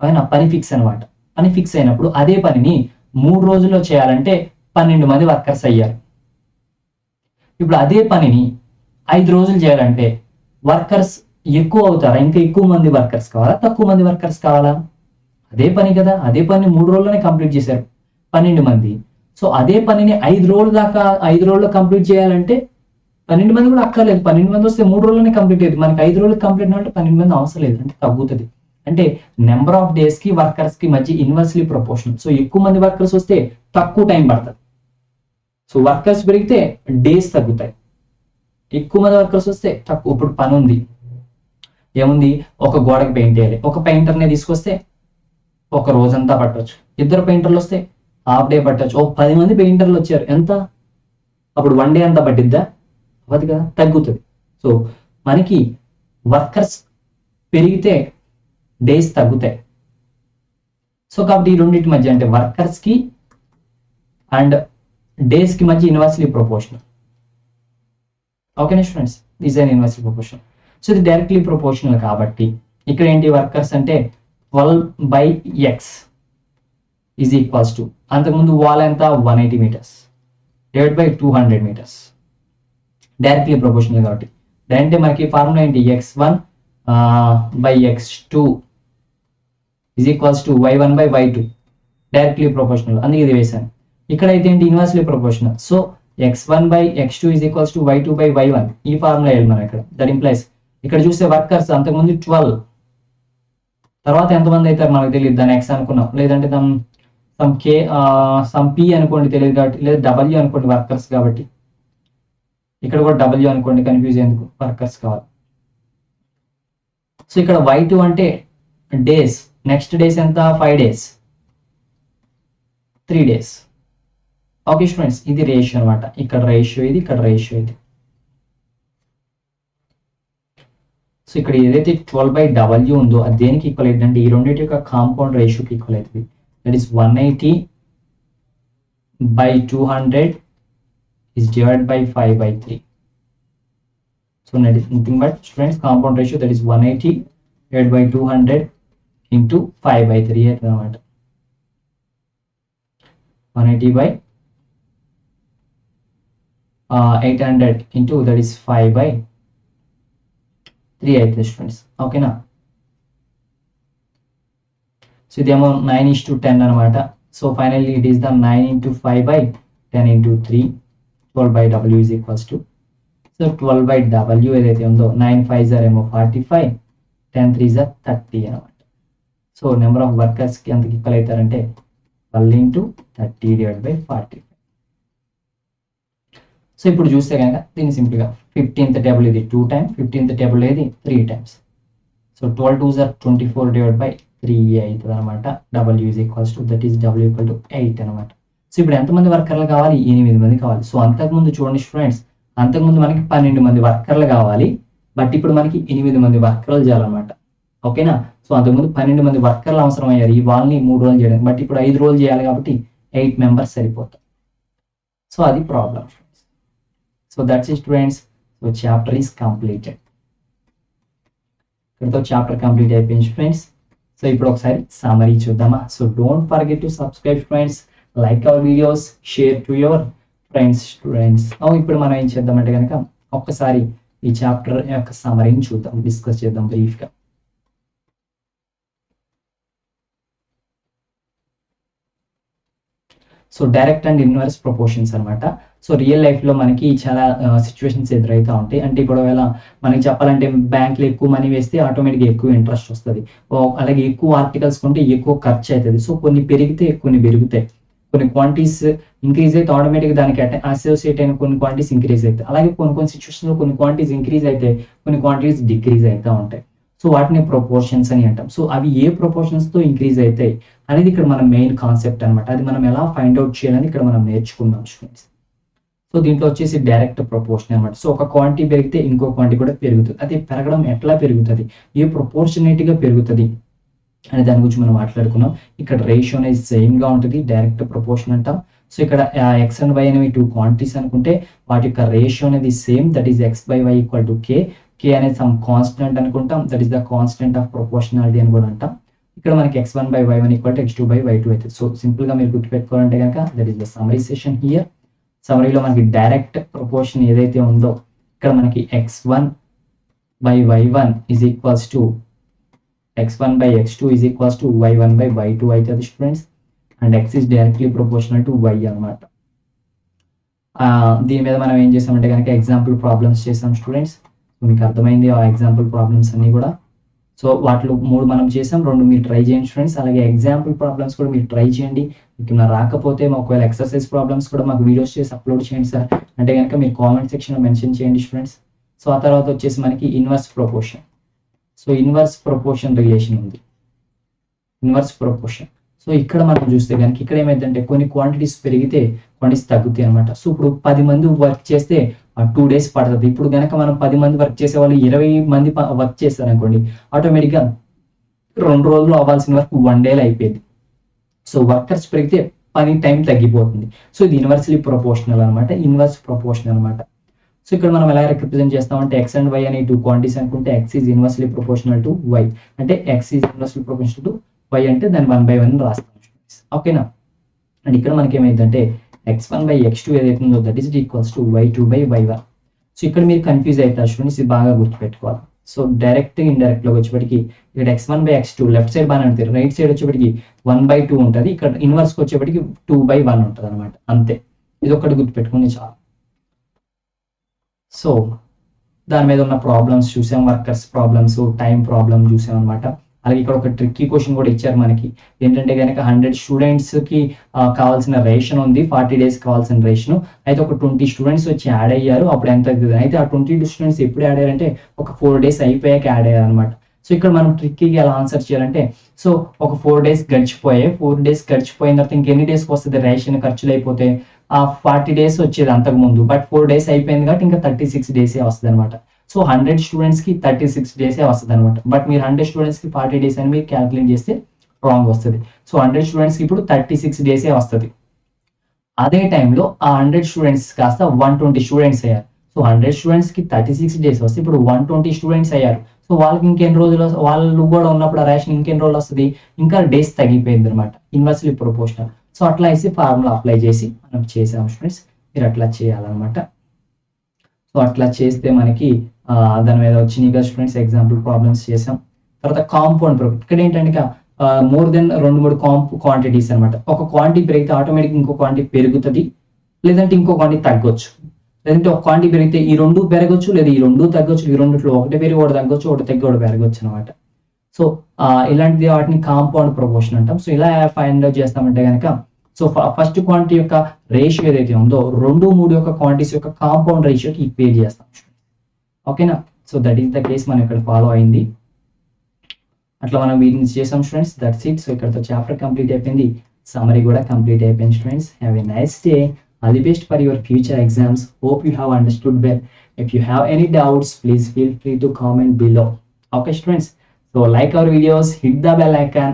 అయినా పని ఫిక్స్ అనమాట. పని ఫిక్స్ అయినప్పుడు అదే పనిని 3 రోజుల్లో చేయాలంటే 12 మంది వర్కర్స్ అయ్యారు. ఇప్పుడు అదే పనిని 5 రోజులు చేయాలంటే వర్కర్స్ ఎక్కువ అవుతారా? ఇంకా ఎక్కువ మంది వర్కర్స్ కావాలా తక్కువ మంది వర్కర్స్ కావాలా? అదే పని కదా, అదే పని 3 రోజుల్లోనే కంప్లీట్ చేశారు 12 మంది. సో అదే పనిని 5 రోజుల్లో కంప్లీట్ చేయాలంటే 12 మంది కూడా అక్కర్లేదు. 12 మంది వస్తే 3 రోజుల్లోనే కంప్లీట్ అయ్యింది. మనకి 5 రోజులు కంప్లీట్ అంటే 12 మంది అవసరం లేదు, అంటే తగ్గుతుంది. అంటే నెంబర్ ఆఫ్ డేస్ కి వర్కర్స్ కి మధ్య ఇన్వర్స్లీ ప్రపోర్షనల్. సో ఎక్కువ మంది వర్కర్స్ వస్తే తక్కువ టైం పడుతుంది. సో వర్కర్స్ పెరిగితే డేస్ తగ్గుతాయి. ఎక్కువ మంది వర్కర్స్ వస్తే తక్కువ. ఇప్పుడు పని ఉంది, ఏముంది, ఒక గోడకి పెయింట్ వేయాలి. ఒక పెయింటర్ని తీసుకొస్తే ఒక రోజంతా పట్టవచ్చు. 2 పెయింటర్లు వస్తే హాఫ్ డే పట్టవచ్చు. 10 మంది పెయింటర్లు వచ్చారు, ఎంత? అప్పుడు 1 డే అంతా పట్టిద్దా? అవ్వదు కదా, తగ్గుతుంది. సో మనకి వర్కర్స్ పెరిగితే డేస్ తగ్గుతాయి. సో కాబట్టి ఈ రెండింటి మధ్య, అంటే వర్కర్స్ కి అండ్ డేస్ కి మధ్య ఇన్వర్స్లీ ప్రపోర్షనల్. ఓకేనా students, is an inversely proportional. So ఇది డైరెక్ట్లీ ప్రపోర్షనల్ కాబట్టి ఇక్కడ ఏంటి, వర్కర్స్ అంటే 12/x ఈజ్ ఈక్వల్స్ టు, అంతకుముందు వాల్ ఎంత 180 metres divide by 200 metres. Directly proportional కాబట్టి అంటే మనకి ఫార్ములా ఏంటి, x1/x2 is equals to y1/y2. Directly proportional, అందుకే ఇది వేసాను. ఇక్కడైతే ఏంటి, inversely proportional. So x1/x2 is equals to y2/y1. ఈ ఫార్ములా వేయాలి మనం ఇక్కడ. దట్ ఇంప్లైస్ ఇక్కడ చూస్తే వర్కర్స్ అంతకుముందు 12, తర్వాత ఎంతమంది అవుతారు మనకు తెలియదు, దాన్ని x అనుకున్నాం, లేదంటే సమ్ p అనుకోండి, తెలియదు కాబట్టి, లేదా w అనుకోండి వర్కర్స్ కాబట్టి. ఇక్కడ కూడా w అనుకోండి, కన్ఫ్యూజ్ ఎందుకు, వర్కర్స్ కావాలి. సో ఇక్కడ y2 అంటే డేస్, నెక్స్ట్ డేస్ ఎంత, 5 డేస్, 3 డేస్. ఓకే స్టూడెంట్స్, ఇది రేషియో అనమాట. ఇక్కడ రేషియో ఇది, ఇక్కడ రేషియో ఇది. సో ఇక్కడ ఏదైతే 12/w ఉందో అది దేనికి ఈక్వల్ అవుతుంది అంటే ఈ రెండింటి యొక్క కాంపౌండ్ రేషియోకి ఈక్వల్ అవుతుంది. That is 180/200 is divided by 5/3. So nothing but students compound ratio, that is 180 divided by 200 into 5/3 అన్నమాట. 180/200 800 into that is 5/3 అవుతుంది స్టూడెంట్స్. ఓకేనా. సో ఇదేమో 9:10 అనమాట. So finally it is the 9 into 5/10 into 3 12/W is equals to, so 12/W ఏదైతే ఉందో 9 5s are ఏమో 45, 10 3s are 30 అనమాట. So number of వర్కర్స్కి ఎంతకి ఈక్వల్ అవుతారంటే 12 into 30 divided by 45. సో ఇప్పుడు చూస్తే కనుక దీన్ని సింపుల్గా 15th టేబుల్ ఇది 2 times, 15th టేబుల్ ఏది 3 times. So 12 2s are 24 divided by 3 అవుతుంది అనమాట. W is equals to, that is W equal to 8 అనమాట. సో ఇప్పుడు ఎంతమంది వర్కర్లు కావాలి? 8 మంది కావాలి. సో అంతకుముందు చూడండి స్టూడెంట్స్, అంతకుముందు మనకి 12 మంది వర్కర్లు కావాలి, బట్ ఇప్పుడు మనకి 8 మంది వర్కర్లు చేయాలన్నమాట. ఓకేనా. సో అంతకుముందు 12 మంది వర్కర్లు అవసరం అయ్యారు ఈ వాళ్ళని 3 రోజులు చేయడానికి, బట్ ఇప్పుడు 5 రోజులు చేయాలి కాబట్టి 8 members సరిపోతారు. సో అది problem. So that's it students. So chapter is completed. ఇక్కడతో చాప్టర్ కంప్లీట్ అయిపోయింది స్టూడెంట్స్. సో ఇప్పుడు ఒకసారి సమ్మరీ చూద్దామా. So don't forget to subscribe students, like our videos, share to your friends students. ఇప్పుడు మనం ఏం చేద్దామంటే కనుక ఒక్కసారి ఈ చాప్టర్ యొక్క సమ్మరీని చూద్దాం, డిస్కస్ చేద్దాం బ్రీఫ్గా. So direct and inverse proportions అనమాట. సో రియల్ లైఫ్లో మనకి చాలా సిచ్యువేషన్స్ ఎదురవుతూ ఉంటాయి. అంటే ఇప్పుడు ఒకవేళ మనకి చెప్పాలంటే బ్యాంక్లో ఎక్కువ మనీ వేస్తే ఆటోమేటిక్గా ఎక్కువ ఇంట్రెస్ట్ వస్తుంది, అలాగే ఎక్కువ ఆర్టికల్స్ కొంటే ఎక్కువ ఖర్చు అవుతుంది. సో కొన్ని పెరిగితే కొన్ని పెరుగుతాయి, కొన్ని క్వాంటిటీస్ ఇంక్రీజ్ అయితే ఆటోమేటిక్గా దానికి అసోసియేట్ అయిన కొన్ని క్వాంటిటీస్ ఇంక్రీజ్ అవుతాయి. అలాగే కొన్ని సిచ్యువేషన్లో కొన్ని క్వాంటిటీస్ ఇంక్రీజ్ అయితే కొన్ని క్వాంటిటీస్ డిక్రీజ్ అవుతూ ఉంటాయి. సో వాటిని ప్రపోర్షన్స్ అని అంటాం. సో అవి ఏ ప్రపోర్షన్స్తో ఇంక్రీజ్ అవుతాయి అనేది ఇక్కడ మన మెయిన్ కాన్సెప్ట్ అనమాట. అది మనం ఎలా ఫైండ్ అవుట్ చేయాలని ఇక్కడ మనం నేర్చుకుందాం స్టూడెంట్స్. సో దీంట్లో వచ్చేసి డైరెక్ట్ ప్రపోర్షన్ అనమాట. సో ఒక క్వాంటిటీ పెరిగితే ఇంకో క్వాంటిటీ కూడా పెరుగుతుంది. అది పెరగడం ఎట్లా పెరుగుతుంది, ఏ ప్రపోర్షనేట్గా పెరుగుతుంది అనే దాని గురించి మనం మాట్లాడుకున్నాం. ఇక్కడ రేషియో అనేది సేమ్గా ఉంటుంది, డైరెక్ట్ ప్రపోర్షన్ అంటాం. సో ఇక్కడ ఎక్స్ అండ్ వై అనేవి 2 క్వాంటిటీస్ అనుకుంటే వాటి యొక్క రేషియో అనేది same, that is x/y equal to k. k అనేది సమ్ కాన్స్టెంట్ అనుకుంటాం, that is the constant of proportionality అని కూడా అంటాం. ఇక్కడ మనకి x1/y1 ఈక్వల్ టు x2/y2 అవుతుంది. సో సింపుల్గా మీరు గుర్తుపెట్టుకోవాలంటే కనుక that is the summary session here. సమ్మరీలో మనకి డైరెక్ట్ ప్రపోర్షన్ ఏదైతే ఉందో ఇక్కడ మనకి x1/y1 is equals to x1/x2 is equals to y1/y2 అవుతుంది students. And x is directly proportional to y అనమాట. దీని మీద మనం ఏం చేసామంటే కనుక ఎగ్జాంపుల్ ప్రాబ్లమ్స్ చేసాం స్టూడెంట్స్. మీకు అర్థమైంది ఆ ఎగ్జాంపుల్ ప్రాబ్లమ్స్ అన్ని కూడా. సో వాటిలో 3 మనం చేసాం, 2 మీరు ట్రై చేయండి స్టూడెంట్స్. అలాగే ఎగ్జాంపుల్ ప్రాబ్లమ్స్ కూడా మీరు ట్రై చేయండి. మీకు రాకపోతే ఒకవేళ ఎక్సర్సైజ్ ప్రాబ్లమ్స్ కూడా మాకు వీడియోస్ చేసి అప్లోడ్ చేయండి సార్ అంటే కనుక మీరు కామెంట్ సెక్షన్లో మెన్షన్ చేయండి స్టూడెంట్స్. సో ఆ తర్వాత వచ్చేసి మనకి inverse proportion. So inverse proportion relation ఉంది, ఇన్వర్స్ ప్రపోర్షన్. సో ఇక్కడ మనం చూస్తే కనుక ఇక్కడ ఏమైందంటే కొన్ని క్వాంటిటీస్ పెరిగితే క్వాంటిటీస్ తగ్గుతాయి అనమాట. సో ఇప్పుడు 10 మంది వర్క్ చేస్తే 2 days పడుతుంది. ఇప్పుడు కనుక మనం 10 మంది వర్క్ చేసే వాళ్ళు 20 మంది వర్క్ చేస్తారు అనుకోండి, ఆటోమేటిక్గా 2 రోజులు అవ్వాల్సిన వర్క్ 1 day అయిపోయింది. సో వర్కర్స్ పెరిగితే పని టైం తగ్గిపోతుంది. సో ఇది ఇన్వర్స్లీ ప్రపోర్షనల్ అనమాట, ఇన్వర్స్ ప్రపోర్షన్ అనమాట. సో ఇక్కడ మనం ఎలా రిప్రజెంట్ చేస్తామంటే ఎక్స్ అండ్ వై అనే 2 క్వాంటిటీస్ అనుకుంటే X is inversely proportional to Y, అంటే X is inversely proportional to Y అంటే దాన్ని 1/1 రాస్తాం. ఓకేనా. అండ్ ఇక్కడ మనకి ఏమైందంటే x1/x2 ఏదైతే ఉందో that is equals to y2/y1. So ఇక్కడ మీరు కన్ఫ్యూజ్ అవుతారు స్టూడెంట్స్, ఇది బాగా గుర్తుపెట్టుకోవాలి. సో డైరెక్ట్ ఇండైరెక్ట్ లో వచ్చేప్పటికి ఇక్కడ x1/x2 లెఫ్ట్ సైడ్ బాగానే ఉంటుంది, రైట్ సైడ్ వచ్చేప్పటికి 1/2 ఉంటుంది, ఇక్కడ ఇన్వర్స్ వచ్చేప్పటికి 2/1 ఉంటుంది అనమాట. అంతే, ఇది ఒకటి గుర్తుపెట్టుకుని చాలు. సో దాని మీద ఉన్న ప్రాబ్లమ్స్ చూసాం, వర్కర్స్ ప్రాబ్లమ్స్, టైం ప్రాబ్లమ్ చూసాం అనమాట. అలాగే ఇక్కడ ఒక ట్రిక్కీ క్వశ్చన్ కూడా ఇచ్చారు మనకి, ఏంటంటే కనుక 100 స్టూడెంట్స్కి కావాల్సిన రేషన్ ఉంది, 40 days కావాల్సిన రేషన్. అయితే ఒక 20 స్టూడెంట్స్ వచ్చి యాడ్ అయ్యారు, అప్పుడు ఎంత అవుతుంది? అయితే ఆ 20 స్టూడెంట్స్ ఎప్పుడు యాడ్ అయ్యారంటే ఒక 4 days అయిపోయాక యాడ్ అయ్యారు అనమాట. సో ఇక్కడ మనం ట్రిక్కీగా ఎలా ఆన్సర్ చేయాలంటే, సో ఒక 4 days గడిచిపోయాయి, 4 days గడిచిపోయిన తర్వాత ఇంకెన్ని డేస్కి వస్తుంది రేషన్ ఖర్చులు అయిపోతే? 40 days వచ్చేది అంతకుముందు, బట్ 4 days అయిపోయింది కాబట్టి ఇంకా 36 days వస్తుంది అనమాట. సో 100 స్టూడెంట్స్కి 36 days వస్తుంది అనమాట. బట్ మీరు 100 స్టూడెంట్స్కి 40 days అని మీరు క్యాల్కులేట్ చేస్తే రాంగ్ వస్తుంది. సో 100 స్టూడెంట్స్కి ఇప్పుడు 36 days వస్తుంది. అదే టైంలో ఆ 100 స్టూడెంట్స్ కాస్త 120 స్టూడెంట్స్ అయ్యారు. సో 100 స్టూడెంట్స్కి 36 days వస్తే ఇప్పుడు 120 స్టూడెంట్స్ అయ్యారు. సో వాళ్ళకి ఇంకెన్ని రోజులు, వాళ్ళు కూడా ఉన్నప్పుడు ఆ రేషన్ ఇంకెన్ని రోజులు వస్తుంది? ఇంకా డేస్ తగ్గిపోయింది అనమాట, ఇన్వర్స్లీ ప్రపోర్షనల్. సో అట్లా వేసి ఫార్ములా అప్లై చేసి మనం చేసాం స్టూడెంట్స్, మీరు అట్లా చేయాలన్నమాట. సో అట్లా చేస్తే మనకి దాని మీద వచ్చినాయి కదా స్టూడెంట్స్, ఎగ్జాంపుల్ ప్రాబ్లమ్స్ చేసాం. తర్వాత కాంపౌండ్ ప్రాపర్టీ, ఇక్కడ ఏంటంటే మోర్ దెన్ 2-3 క్వాంటిటీస్ అనమాట. ఒక క్వాంటిటీ పెరిగితే ఆటోమేటిక్ ఇంకో క్వాంటిటీ పెరుగుతుంది, లేదంటే ఇంకో క్వాంటిటీ తగ్గొచ్చు. లేదంటే ఒక క్వాంటిటీ పెరిగితే ఈ రెండు పెరగొచ్చు, లేదా ఈ రెండు తగ్గొచ్చు, ఈ రెండిట్లో ఒకటి పెరిగి ఒకటి తగ్గొచ్చు, ఒకటి తగ్గి ఒకటి పెరగొచ్చు అనమాట. సో ఇలాంటిది వాటిని కాంపౌండ్ ప్రపోర్షన్ అంటాం. సో ఇలా ఫైండ్ అవుట్ చేస్తామంటే కనుక, సో ఫస్ట్ క్వాంటిటీ యొక్క రేషియో ఏదైతే ఉందో 2-3 యొక్క క్వాంటిటీస్ యొక్క కాంపౌండ్ రేషియోకి ఈక్వేట్ చేస్తాం. ఓకేనా? So that is the case మనం ఇక్కడ ఫాలో అయింది. అట్లా మనం వీటిని చేసాం స్టూడెంట్స్. That's it. సో ఇక్కడతో చాప్టర్ కంప్లీట్ అయిపోయింది, సమ్మరీ కూడా కంప్లీట్ అయిపోయింది students. Have a nice day. All the best for your future exams. Hope you have understood well. If you have any doubts, please feel free to comment below. Okay students, so like our videos, hit the bell icon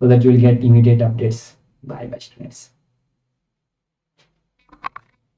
so that you will get immediate updates. Bye bye students.